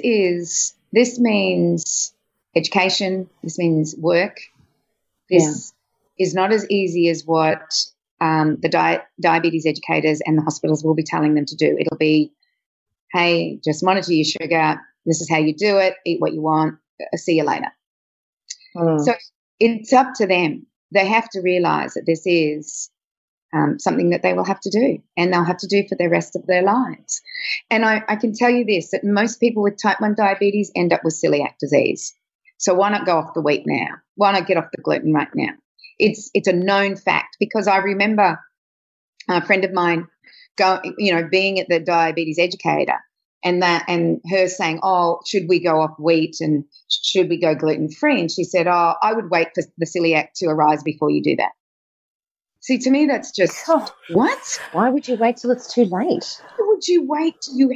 [SPEAKER 6] means education, this means work. This is not as easy as what the diabetes educators and the hospitals will be telling them to do. It'll be, hey, just monitor your sugar. This is how you do it. Eat what you want. See you later. So it's up to them. They have to realise that this is something that they will have to do, and they'll have to do for the rest of their lives. And I can tell you this, that most people with type 1 diabetes end up with celiac disease. So why not go off the wheat now? Why not get off the gluten right now? It's a known fact, because I remember a friend of mine being at the diabetes educator and her saying, oh, should we go off wheat and should we go gluten-free? And she said, oh, I would wait for the celiac to arise before you do that. See, to me, that's just, what?
[SPEAKER 4] Why would you wait till it's too late?
[SPEAKER 6] Why would you wait till you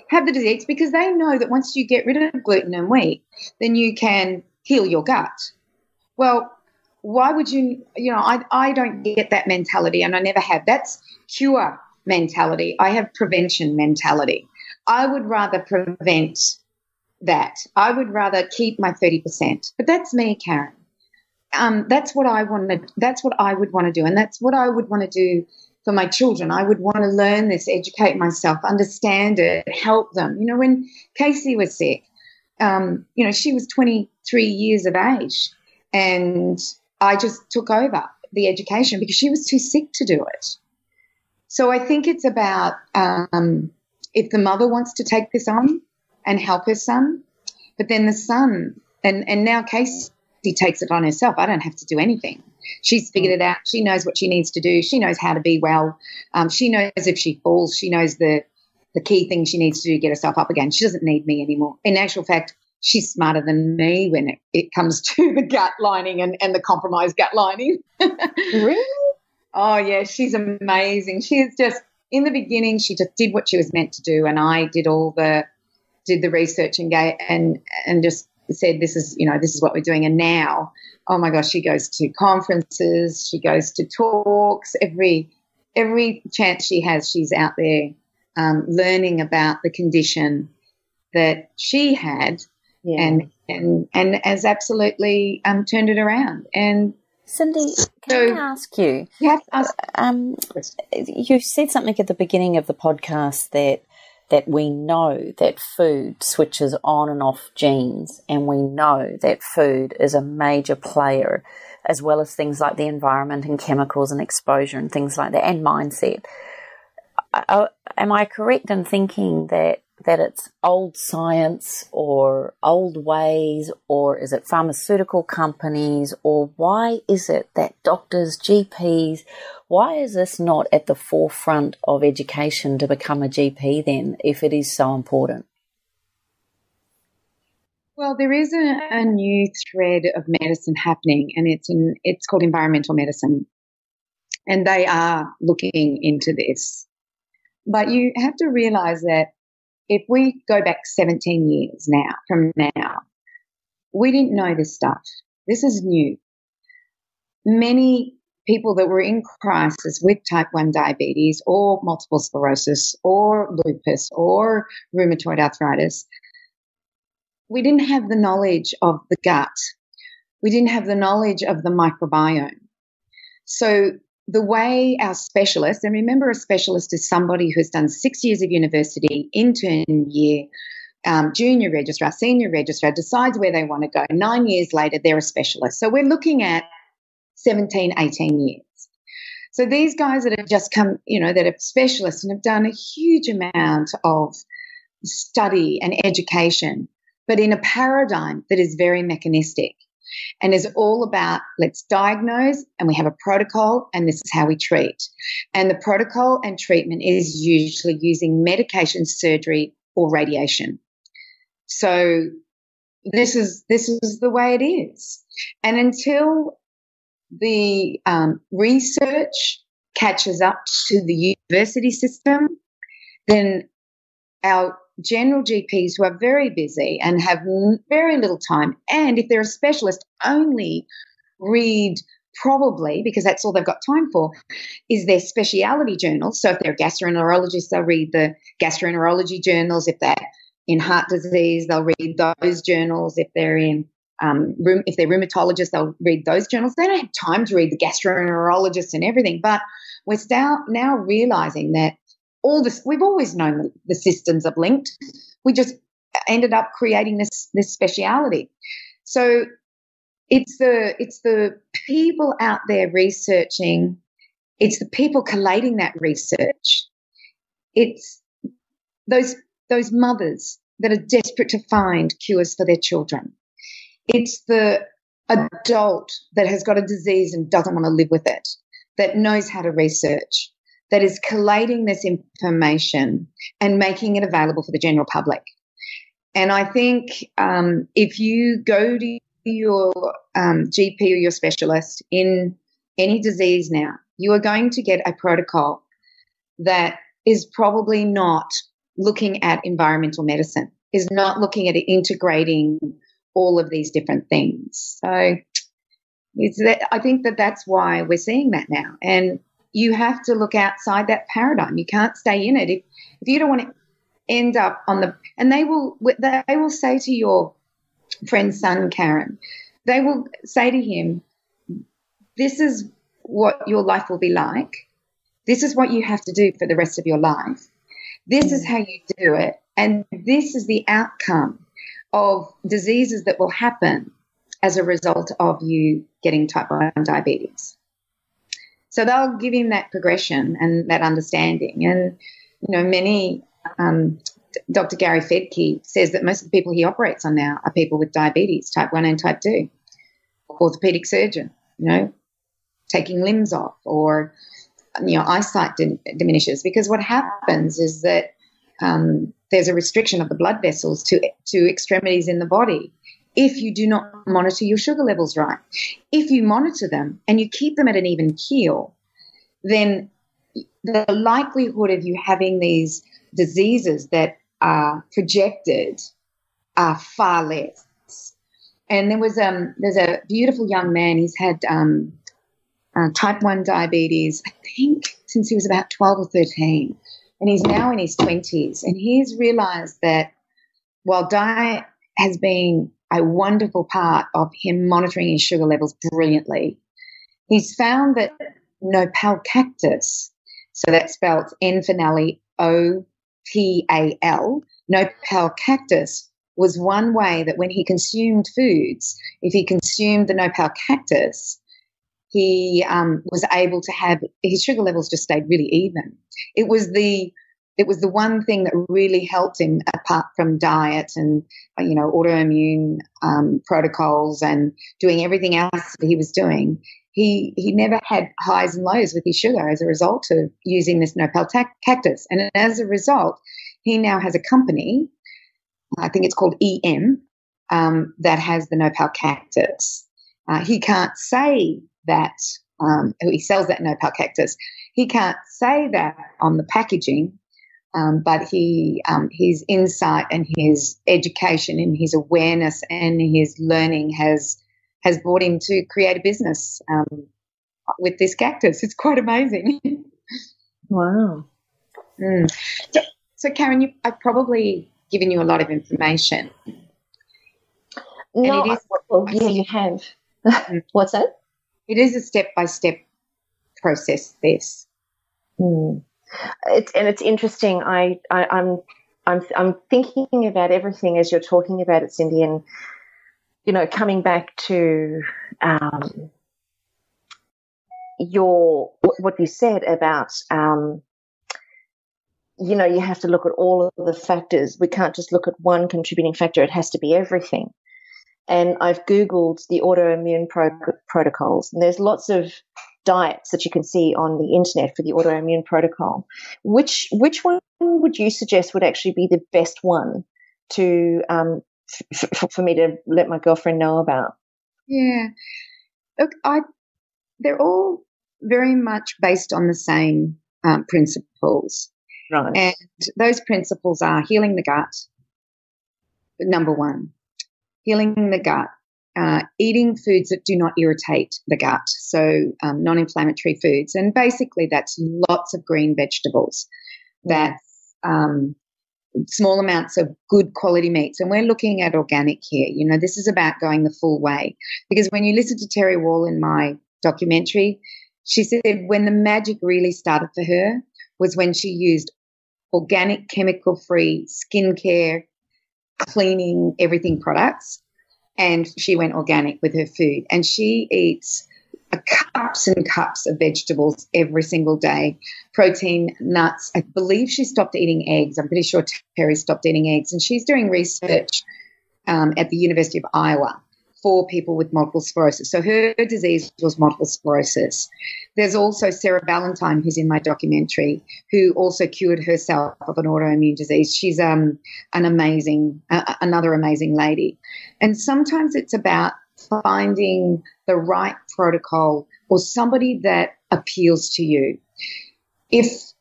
[SPEAKER 6] have the disease? Because they know that once you get rid of gluten and wheat, then you can heal your gut. Well, why would you, I don't get that mentality, and I never have. That's cure mentality. I have prevention mentality. I would rather prevent that. I would rather keep my 30%. But that's me, Karen. That's what I want to. That's what I would want to do, and that's what I would want to do for my children. I would want to learn this, educate myself, understand it, help them. When Casey was sick, she was 23 years of age, and I just took over the education because she was too sick to do it. So I think it's about if the mother wants to take this on and help her son, but then the son, and now Casey takes it on herself. I don't have to do anything. She's figured it out. She knows what she needs to do. She knows how to be well. She knows if she falls, she knows the key thing she needs to do to get herself up again. She doesn't need me anymore. In actual fact, she's smarter than me when it comes to the gut lining and the compromised gut lining.
[SPEAKER 4] Really?
[SPEAKER 6] Oh, yeah, she's amazing. She's just, in the beginning, she just did what she was meant to do, and I did the research and just said, this is what we're doing. And now, oh my gosh, she goes to conferences, she goes to talks, every chance she has, she's out there learning about the condition that she had, and has absolutely turned it around. And
[SPEAKER 5] Cindy, can I ask you?
[SPEAKER 6] Yes.
[SPEAKER 5] You said something at the beginning of the podcast that we know that food switches on and off genes, and we know that food is a major player, as well as things like the environment and chemicals and exposure and things like that, and mindset. Am I correct in thinking that it's old science or old ways, or is it pharmaceutical companies, or why is it that doctors, GPs, why is this not at the forefront of education to become a GP then, if it is so important?
[SPEAKER 6] Well, there is a new thread of medicine happening, and it's called environmental medicine, and they are looking into this. But you have to realise that if we go back 17 years from now, we didn't know this stuff. This is new. Many people that were in crisis with type 1 diabetes or multiple sclerosis or lupus or rheumatoid arthritis, we didn't have the knowledge of the gut. We didn't have the knowledge of the microbiome. So the way our specialists, and remember, a specialist is somebody who's done 6 years of university, intern year, junior registrar, senior registrar, decides where they want to go. 9 years later, they're a specialist. So we're looking at 17, 18 years. So these guys that have just come, that are specialists and have done a huge amount of study and education, but in a paradigm that is very mechanistic and is all about, let's diagnose, and we have a protocol, and this is how we treat. And the protocol and treatment is usually using medication, surgery, or radiation. So this is the way it is. And until the research catches up to the university system, then our general GPs who are very busy and have very little time, and if they're a specialist, only read probably, because that's all they've got time for, is their speciality journals. So if they're a gastroenterologist, they'll read the gastroenterology journals. If they're in heart disease, they'll read those journals. If they're in if they're rheumatologists, they'll read those journals. They don't have time to read the gastroenterologists and everything. But we're now realizing that all this, we've always known that the systems are linked. We just ended up creating this speciality. So it's the people out there researching. It's the people collating that research. It's those mothers that are desperate to find cures for their children. It's the adult that has got a disease and doesn't want to live with it, that knows how to research, that is collating this information and making it available for the general public. And I think if you go to your GP or your specialist in any disease now, you are going to get a protocol that is probably not looking at environmental medicine, is not looking at integrating all of these different things. So I think that's why we're seeing that now. And you have to look outside that paradigm. You can't stay in it. If you don't want to end up on the – and they will say to your friend's son, Karen, they will say to him, this is what your life will be like. This is what you have to do for the rest of your life. This is how you do it. And this is the outcome of diseases that will happen as a result of you getting type 1 diabetes. So they'll give him that progression and that understanding. And, many Dr. Gary Fedke says that most of the people he operates on now are people with diabetes, type 1 and type 2, orthopedic surgeon, taking limbs off, or, eyesight diminishes. Because what happens is that there's a restriction of the blood vessels to extremities in the body if you do not monitor your sugar levels right. If you monitor them and you keep them at an even keel, then the likelihood of you having these diseases that are projected are far less. And there's a beautiful young man. He's had type 1 diabetes, I think, since he was about 12 or 13. And he's now in his 20s. And he's realized that while diet has been a wonderful part of him monitoring his sugar levels brilliantly, he's found that nopal cactus, so that's spelled N for Nelly, O-P-A-L, nopal cactus was one way that when he consumed foods, if he consumed the nopal cactus, he was able to have his sugar levels just stayed really even. It was the one thing that really helped him, apart from diet and autoimmune protocols and doing everything else that he was doing. He never had highs and lows with his sugar as a result of using this nopal cactus. And as a result, he now has a company, I think it's called EM, that has the nopal cactus. He can't say that he sells that nopal cactus. He can't say that on the packaging, but his insight and his education and his awareness and his learning has brought him to create a business with this cactus. It's quite amazing.
[SPEAKER 4] Wow.
[SPEAKER 6] So Karen, I've probably given you a lot of information.
[SPEAKER 4] No, yeah, you have. What's that?
[SPEAKER 6] It is a step-by-step process, this.
[SPEAKER 4] It's interesting. I'm thinking about everything as you're talking about it, Cindy, and coming back to what you said about you have to look at all of the factors. We can't just look at one contributing factor. It has to be everything. And I've Googled the autoimmune protocols, and there's lots of diets that you can see on the internet for the autoimmune protocol. Which one would you suggest would actually be the best one to for me to let my girlfriend know about?
[SPEAKER 6] Yeah, look, they're all very much based on the same principles.
[SPEAKER 4] Right.
[SPEAKER 6] And those principles are healing the gut, number one, healing the gut, eating foods that do not irritate the gut, so non-inflammatory foods. And basically that's lots of green vegetables, that's small amounts of good quality meats. And we're looking at organic here. You know, this is about going the full way. Because when you listen to Terry Wall in my documentary, she said when the magic really started for her was when she used organic, chemical-free skincare, cleaning, everything products, and she went organic with her food. And she eats cups and cups of vegetables every single day, protein, nuts. I believe she stopped eating eggs. I'm pretty sure Terry stopped eating eggs. And she's doing research at the University of Iowa for people with multiple sclerosis. So her disease was multiple sclerosis. There's also Sarah Ballantyne, who's in my documentary, who also cured herself of an autoimmune disease. She's another amazing lady. And sometimes it's about finding the right protocol or somebody that appeals to you. If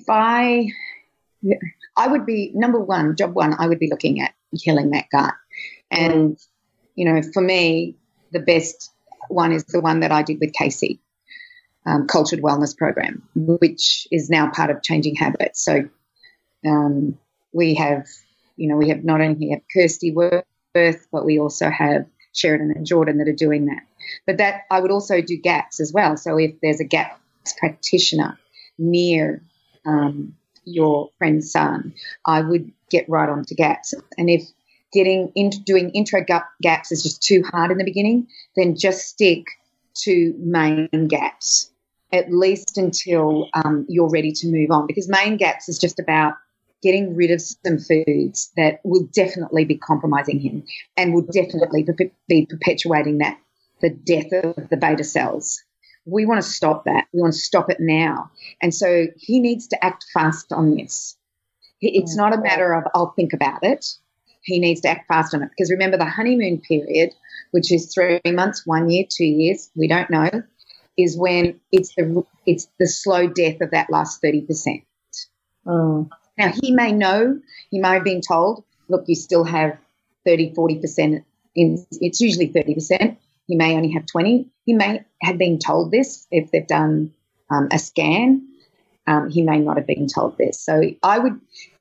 [SPEAKER 6] I would be, number one, job one, I would be looking at healing that gut. And, you know, for me, the best one is the one that I did with Casey, Cultured Wellness Program, which is now part of Changing Habits. So we have not only have Kirsty Worth, but we also have Sheridan and Jordan that are doing that. But that I would also do GAPS as well. So if there's a GAPS practitioner near your friend's son, I would get right on to GAPS. And if doing intro GAPS is just too hard in the beginning, then just stick to main GAPS, at least until you're ready to move on, because main GAPS is just about getting rid of some foods that will definitely be compromising him and will definitely be perpetuating the death of the beta cells. We want to stop that. We want to stop it now. And so he needs to act fast on this. It's not a matter of I'll think about it. He needs to act fast on it, because remember the honeymoon period, which is 3 months, 1 year, 2 years, we don't know, is when it's the slow death of that last 30%. Now, he may know, he may have been told, look, you still have 30, 40%. It's usually 30%. He may only have 20. He may have been told this if they've done a scan. He may not have been told this. So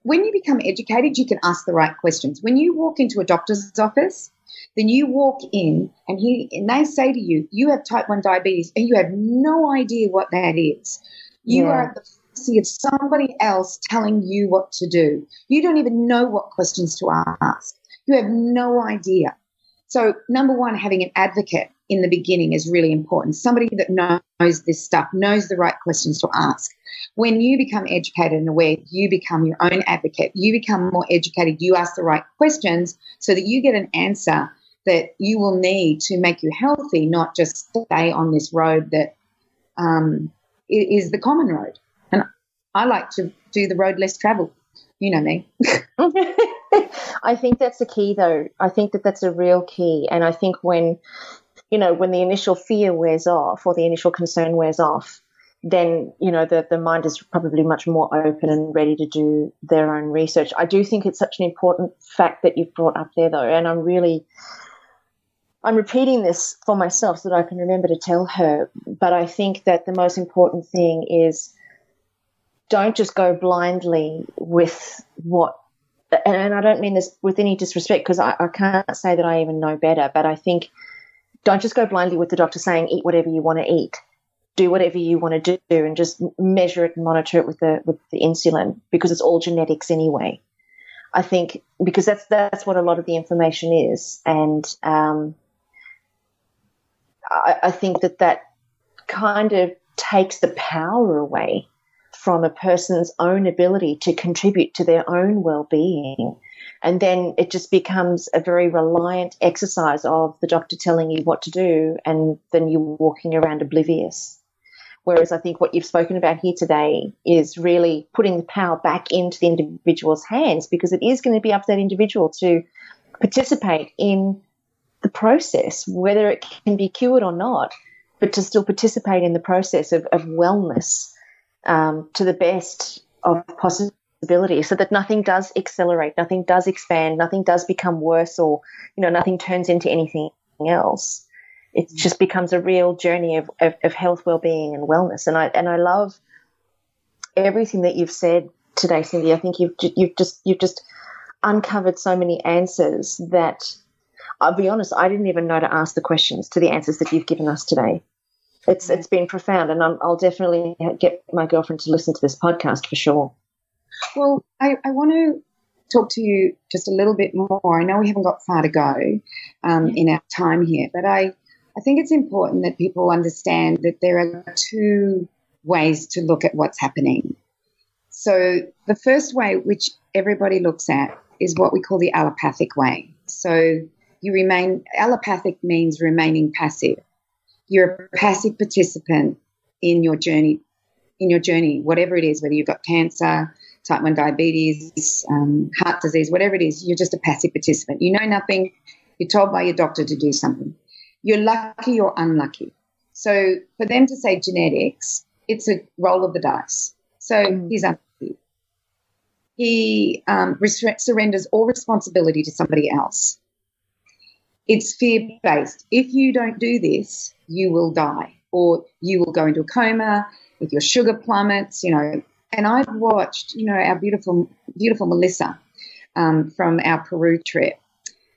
[SPEAKER 6] when you become educated, you can ask the right questions. When you walk into a doctor's office, then you walk in and they say to you, you have type 1 diabetes and you have no idea what that is. You are at the mercy of somebody else telling you what to do. You don't even know what questions to ask. You have no idea. So number one, having an advocate in the beginning is really important. Somebody that knows this stuff, knows the right questions to ask. When you become educated and aware, you become your own advocate. You become more educated. You ask the right questions so that you get an answer that you will need to make you healthy, not just stay on this road that is the common road. And I like to do the road less traveled. You know me.
[SPEAKER 4] I think that's the key, though. I think that's a real key. And I think when the initial fear wears off or the initial concern wears off, then, the mind is probably much more open and ready to do their own research. I do think it's such an important fact that you've brought up there, though, and I'm repeating this for myself so that I can remember to tell her, but I think that the most important thing is don't just go blindly with what, and I don't mean this with any disrespect, because I can't say that I even know better, but I think don't just go blindly with the doctor saying eat whatever you want to eat. Do whatever you want to do and just measure it and monitor it with the insulin, because it's all genetics anyway. I think because that's what a lot of the information is, and I think that kind of takes the power away from a person's own ability to contribute to their own well-being. And then it just becomes a very reliant exercise of the doctor telling you what to do, and then you're walking around oblivious. Whereas I think what you've spoken about here today is really putting the power back into the individual's hands, because it is going to be up to that individual to participate in the process, whether it can be cured or not, but to still participate in the process of wellness to the best possibility, so that nothing does accelerate, nothing does expand, nothing does become worse, or, nothing turns into anything else. It just becomes a real journey of health, well-being and wellness. And I love everything that you've said today, Cindy. I think you've just uncovered so many answers that, I'll be honest, I didn't even know to ask the questions to the answers that you've given us today. It's been profound, and I'll definitely get my girlfriend to listen to this podcast for sure.
[SPEAKER 6] Well, I want to talk to you just a little bit more. I know we haven't got far to go in our time here, but I think it's important that people understand that there are two ways to look at what's happening. So the first way, which everybody looks at, is what we call the allopathic way. So allopathic means remaining passive. You're a passive participant in your journey, whatever it is, whether you've got cancer, type 1 diabetes, heart disease, whatever it is, you're just a passive participant. You know nothing. You're told by your doctor to do something. You're lucky or unlucky. So for them to say genetics, it's a roll of the dice. So he's unlucky. He surrenders all responsibility to somebody else. It's fear-based. If you don't do this, you will die, or you will go into a coma, if your sugar plummets, And I've watched, our beautiful Melissa from our Peru trip.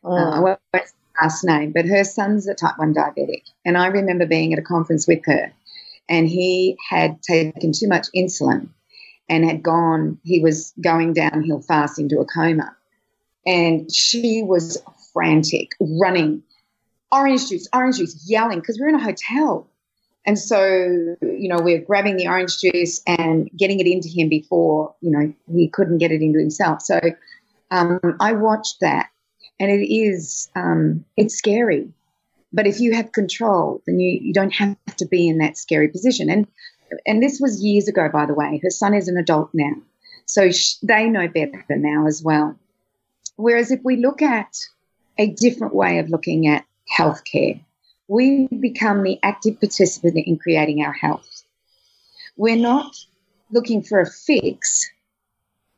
[SPEAKER 6] I won't say her last name, but her son's a type 1 diabetic. And I remember being at a conference with her, and he had taken too much insulin and he was going downhill fast into a coma. And she was frantic, running, orange juice, yelling, because we're in a hotel. And so, we're grabbing the orange juice and getting it into him before, he couldn't get it into himself. So I watched that, and it's scary. But if you have control, then you don't have to be in that scary position. And this was years ago, by the way. Her son is an adult now, so they know better now as well. Whereas if we look at a different way of looking at healthcare, we become the active participant in creating our health. We're not looking for a fix.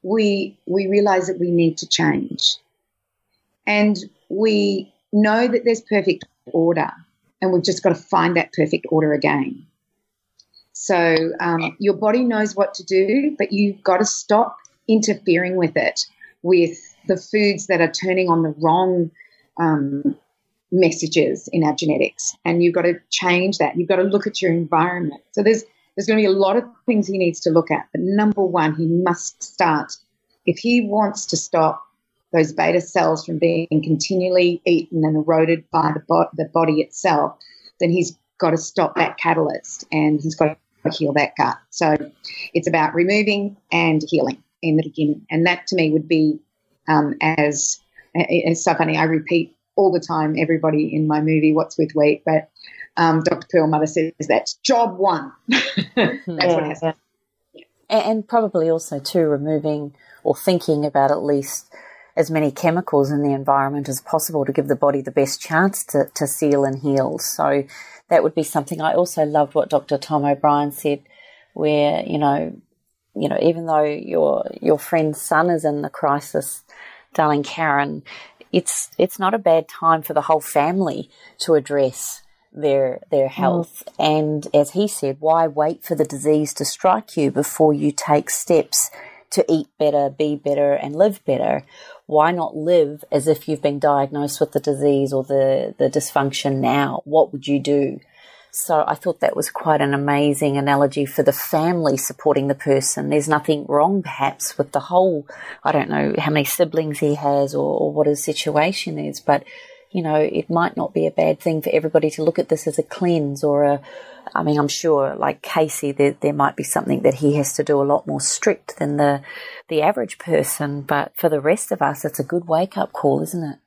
[SPEAKER 6] We realize that we need to change. And we know that there's perfect order, and we've just got to find that perfect order again. So your body knows what to do, but you've got to stop interfering with it, with the foods that are turning on the wrong messages in our genetics, and you've got to change that. You've got to look at your environment. So there's going to be a lot of things he needs to look at, but number one, he must start. If he wants to stop those beta cells from being continually eaten and eroded by the body itself, then he's got to stop that catalyst, and he's got to heal that gut. So it's about removing and healing in the beginning, and that to me would be it's so funny. I repeat all the time, everybody in my movie, What's with Wheat, but Dr. Perlmutter says that's job one. That's what has to. Yeah.
[SPEAKER 5] And probably also too removing or thinking about at least as many chemicals in the environment as possible to give the body the best chance to seal and heal. So that would be something. I also loved what Dr. Tom O'Brien said, where, even though your friend's son is in the crisis, darling Karen, it's not a bad time for the whole family to address their health. And as he said, why wait for the disease to strike you before you take steps to eat better, be better, and live better? Why not live as if you've been diagnosed with the disease or the dysfunction now? What would you do? So I thought that was quite an amazing analogy for the family supporting the person. There's nothing wrong, perhaps, with the whole, I don't know how many siblings he has or what his situation is, but, it might not be a bad thing for everybody to look at this as a cleanse or I'm sure, like Casey, there might be something that he has to do a lot more strict than the average person, but for the rest of us, it's a good wake-up call, isn't it?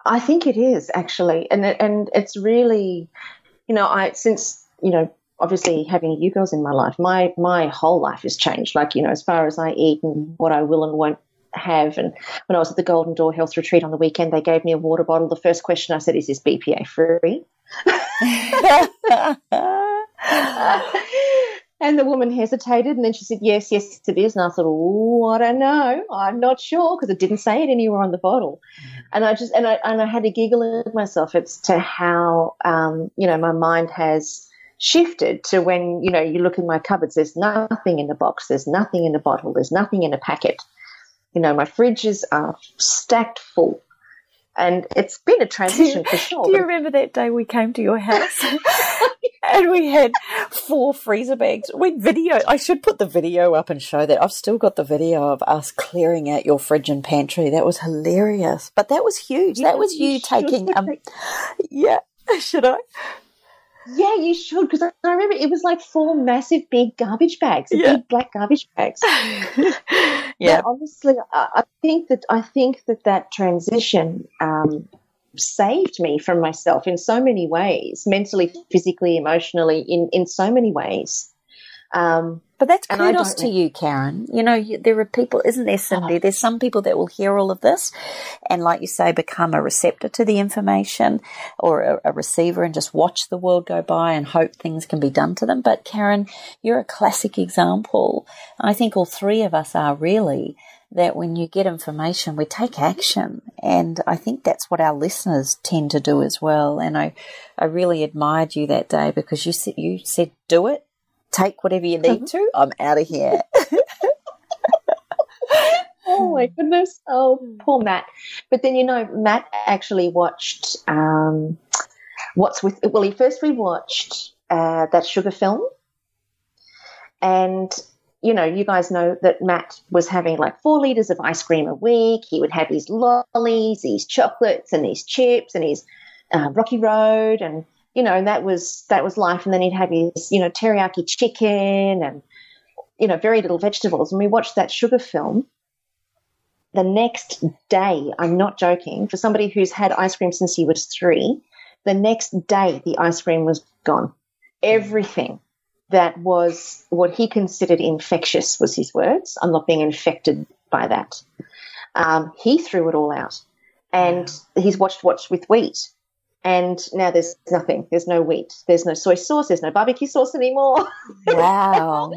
[SPEAKER 4] I think it is, actually, and it's really, since obviously having you girls in my life, my whole life has changed. Like, as far as I eat and what I will and won't have. And when I was at the Golden Door Health Retreat on the weekend, they gave me a water bottle. The first question I said is this BPA free? And the woman hesitated, and then she said, yes, yes, it is. And I thought, oh, I don't know. I'm not sure, because it didn't say it anywhere on the bottle. And I had to giggle at myself as to how, my mind has shifted to when, you look in my cupboards, there's nothing in the box, there's nothing in the bottle, there's nothing in a packet. My fridges are stacked full. And it's been a transition for sure.
[SPEAKER 5] Do you remember that day we came to your house and we had 4 freezer bags? I should put the video up and show that. I've still got the video of us clearing out your fridge and pantry. That was hilarious. But that was huge. That was you taking, yeah, should I?
[SPEAKER 4] Yeah, you should, because I remember it was like 4 massive big garbage bags, big black garbage bags. Yeah, honestly, I think that transition saved me from myself in so many ways, mentally, physically, emotionally, in so many ways.
[SPEAKER 5] But that's kudos to you, Karen. There are people, isn't there, Cindy? There's some people that will hear all of this and, like you say, become a receptor to the information or a receiver and just watch the world go by and hope things can be done to them. But, Karen, you're a classic example. I think all 3 of us are really, that when you get information, we take action. And I think that's what our listeners tend to do as well. And I really admired you that day because you said do it. Take whatever you need to. I'm out of here.
[SPEAKER 4] Oh, my goodness. Oh, poor Matt. But then, Matt actually watched he first rewatched that sugar film. And, you guys know that Matt was having like 4 litres of ice cream a week. He would have his lollies, these chocolates and these chips and his Rocky Road and, and that was life. And then he'd have his, teriyaki chicken and, very little vegetables. And we watched that sugar film. The next day, I'm not joking, for somebody who's had ice cream since he was 3, the next day the ice cream was gone. Everything that was what he considered infectious was his words. I'm not being infected by that. He threw it all out. And he's watched with wheat. And now there's nothing. There's no wheat. There's no soy sauce. There's no barbecue sauce anymore.
[SPEAKER 5] Wow.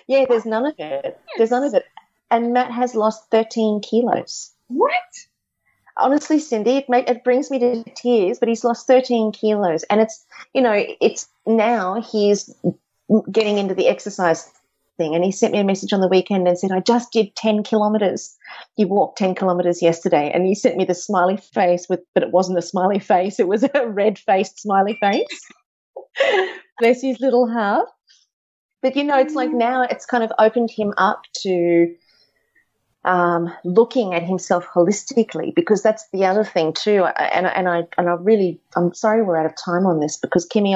[SPEAKER 4] Yeah, there's none of it. There's none of it. And Matt has lost 13 kilos.
[SPEAKER 6] What?
[SPEAKER 4] Honestly, Cindy, it brings me to tears, but he's lost 13 kilos. And it's now he's getting into the exercise thing. And he sent me a message on the weekend and said, I just did 10 kilometres. He walked 10 kilometres yesterday. And he sent me the smiley face, but it wasn't a smiley face. It was a red-faced smiley face. Bless his little heart. But, it's like now it's kind of opened him up to looking at himself holistically, because that's the other thing too. I'm sorry we're out of time on this, because Kimmy,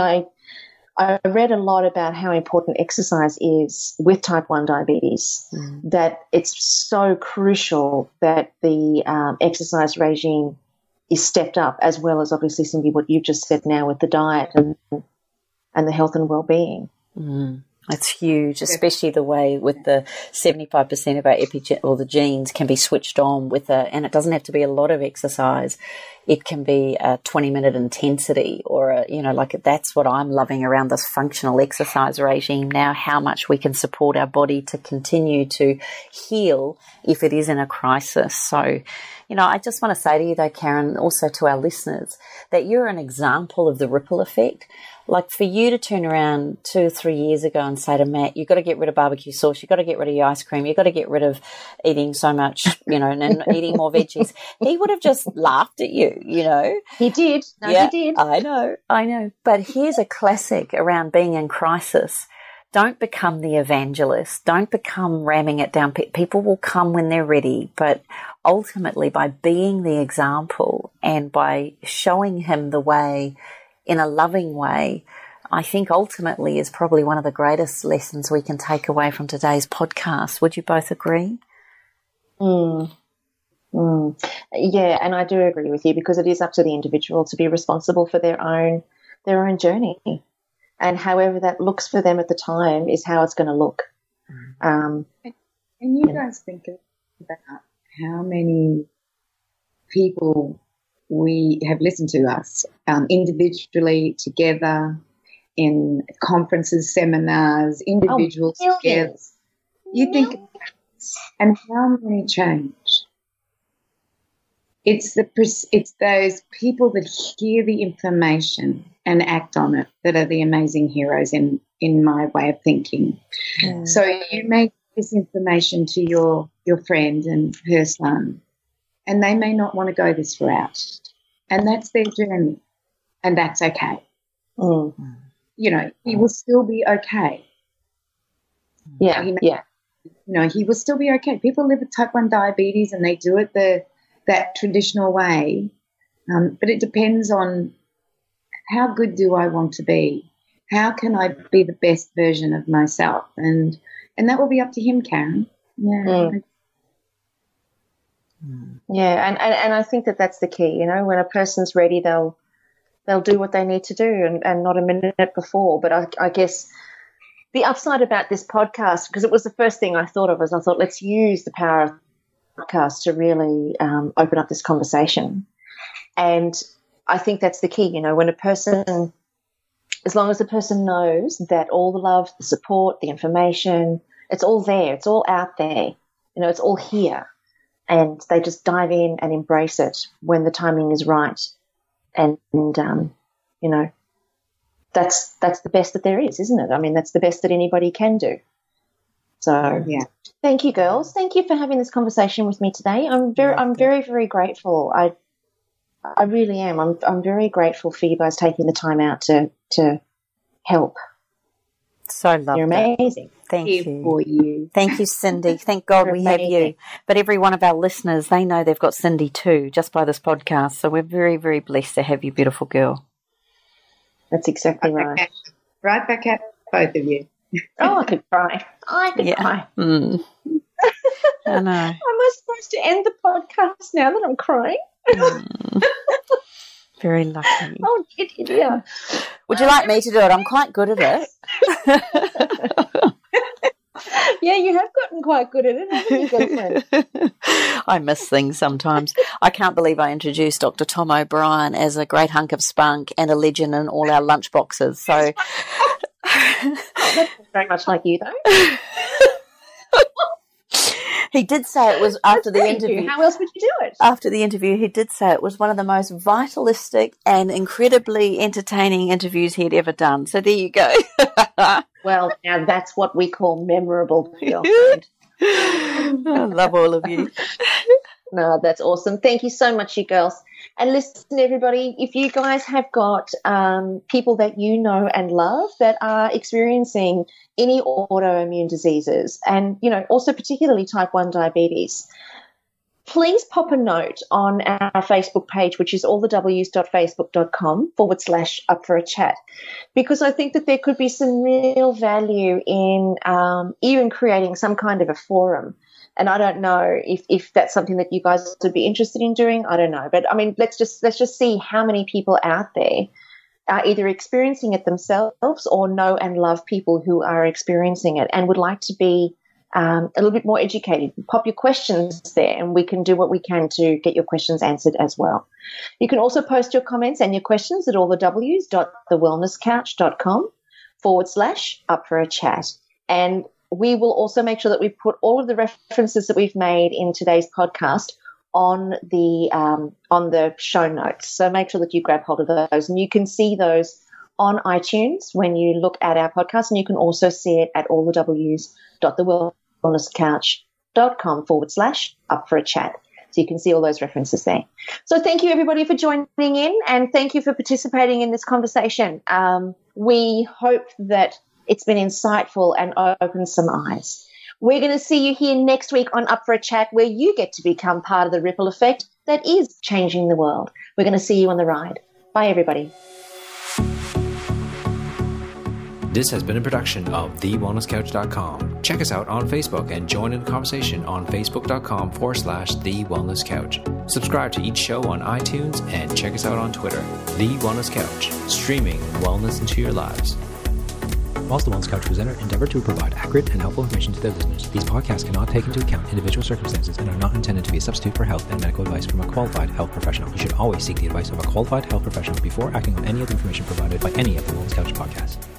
[SPEAKER 4] I read a lot about how important exercise is with type 1 diabetes, that it's so crucial that the exercise regime is stepped up, as well as obviously, Cindy, what you've just said now with the diet and the health and well-being.
[SPEAKER 5] It's huge, especially the way with the 75% of our the genes can be switched on and it doesn't have to be a lot of exercise. It can be a 20-minute intensity or that's what I'm loving around this functional exercise regime now, how much we can support our body to continue to heal if it is in a crisis. So, I just want to say to you though, Karen, also to our listeners, that you're an example of the ripple effect. Like for you to turn around 2 or 3 years ago and say to Matt, you've got to get rid of barbecue sauce, you've got to get rid of your ice cream, you've got to get rid of eating so much, and eating more veggies, he would have just laughed at you,
[SPEAKER 4] He did. No,
[SPEAKER 5] yeah,
[SPEAKER 4] he did.
[SPEAKER 5] I know. But here's a classic around being in crisis. Don't become the evangelist. Don't become ramming it down. People will come when they're ready. But ultimately, by being the example and by showing him the way in a loving way, I think ultimately is probably one of the greatest lessons we can take away from today's podcast. Would you both agree?
[SPEAKER 4] Yeah, and I do agree with you, because it is up to the individual to be responsible for their own journey. And however that looks for them at the time is how it's going to look.
[SPEAKER 6] And you guys think about how many people we have listened to us individually, together, in conferences, seminars, individuals together. You think, and how many change? It's those people that hear the information and act on it that are the amazing heroes in my way of thinking. Mm. So you make this information to your friend and her son, and they may not want to go this route, and that's their journey, and that's okay.
[SPEAKER 4] Mm.
[SPEAKER 6] You know, he will still be okay.
[SPEAKER 4] Yeah,
[SPEAKER 6] You know, he will still be okay. People live with type 1 diabetes and they do it that traditional way, but it depends on how good do I want to be? How can I be the best version of myself? And that will be up to him, Karen. Yeah.
[SPEAKER 4] Yeah, and I think that's the key. You know, when a person's ready, they'll do what they need to do, and not a minute before. But I guess the upside about this podcast, because it was the first thing I thought of, was I thought, let's use the power of podcast to really open up this conversation. And I think that's the key. You know, when a person, as long as the person knows that all the love, the support, the information, it's all there, it's all out there, you know, it's all here, and they just dive in and embrace it when the timing is right. And you know, that's the best that there is, isn't it? I mean, that's the best that anybody can do. So,
[SPEAKER 6] yeah.
[SPEAKER 4] Thank you, girls. Thank you for having this conversation with me today. I'm very, very grateful. I really am. I'm very grateful for you guys taking the time out to help.
[SPEAKER 5] So lovely.
[SPEAKER 4] You're amazing.
[SPEAKER 5] Thank you.
[SPEAKER 6] For you.
[SPEAKER 5] Thank you, Cindy. Thank God we have you. But every one of our listeners, they know they've got Cindy too, just by this podcast. So we're very, very blessed to have you, beautiful girl.
[SPEAKER 4] That's exactly right.
[SPEAKER 6] Right back at both of you.
[SPEAKER 4] Oh, I could cry. Cry.
[SPEAKER 5] Mm. I know.
[SPEAKER 4] Am I supposed to end the podcast now that I'm crying?
[SPEAKER 5] Very lucky.
[SPEAKER 4] Oh, yeah.
[SPEAKER 5] Would you like me to do it? I'm quite good at it.
[SPEAKER 4] Yeah, you have gotten quite good at it, haven't you, girlfriend?
[SPEAKER 5] I miss things sometimes. I can't believe I introduced Dr. Tom O'Brien as a great hunk of spunk and a legend in all our lunch boxes. So
[SPEAKER 4] that's very much like you, though.
[SPEAKER 5] He did say it was after the interview.
[SPEAKER 4] How else would you do it?
[SPEAKER 5] After the interview, he did say it was one of the most vitalistic and incredibly entertaining interviews he'd ever done. So there you go.
[SPEAKER 4] Well, now that's what we call memorable, girlfriend.
[SPEAKER 5] I love all of you.
[SPEAKER 4] No, that's awesome. Thank you so much, you girls. And listen, everybody, if you guys have got people that you know and love that are experiencing any autoimmune diseases, and, you know, also particularly type 1 diabetes, please pop a note on our Facebook page, which is allthews.facebook.com/up-for-a-chat, because I think that there could be some real value in even creating some kind of a forum. And I don't know if that's something that you guys would be interested in doing. I don't know. But, I memean, let's just see how many people out there are either experiencing it themselves or know and love people who are experiencing it and would like to be a little bit more educated. Pop your questions there and we can do what we can to get your questions answered as well. You can also post your comments and your questions at allthewellnesscouch.com/up-for-a-chat. And we will also make sure that we put all of the references that we've made in today's podcast on the show notes. So make sure that you grab hold of those, and you can see those on iTunes when you look at our podcast, and you can also see it at allthews.thewellnesscouch.com/up-for-a-chat. So you can see all those references there. So thank you, everybody, for joining in, and thank you for participating in this conversation. We hope that it's been insightful and opened some eyes. We're going to see you here next week on Up for a Chat, where you get to become part of the ripple effect that is changing the world. We're going to see you on the ride. Bye, everybody.
[SPEAKER 3] This has been a production of TheWellnessCouch.com. Check us out on Facebook and join in the conversation on Facebook.com/TheWellnessCouch. Subscribe to each show on iTunes and check us out on Twitter. The Wellness Couch, streaming wellness into your lives. Whilst the Wellness Couch presenter endeavor to provide accurate and helpful information to their listeners, these podcasts cannot take into account individual circumstances and are not intended to be a substitute for health and medical advice from a qualified health professional. You should always seek the advice of a qualified health professional before acting on any of the information provided by any of the Wellness Couch podcasts.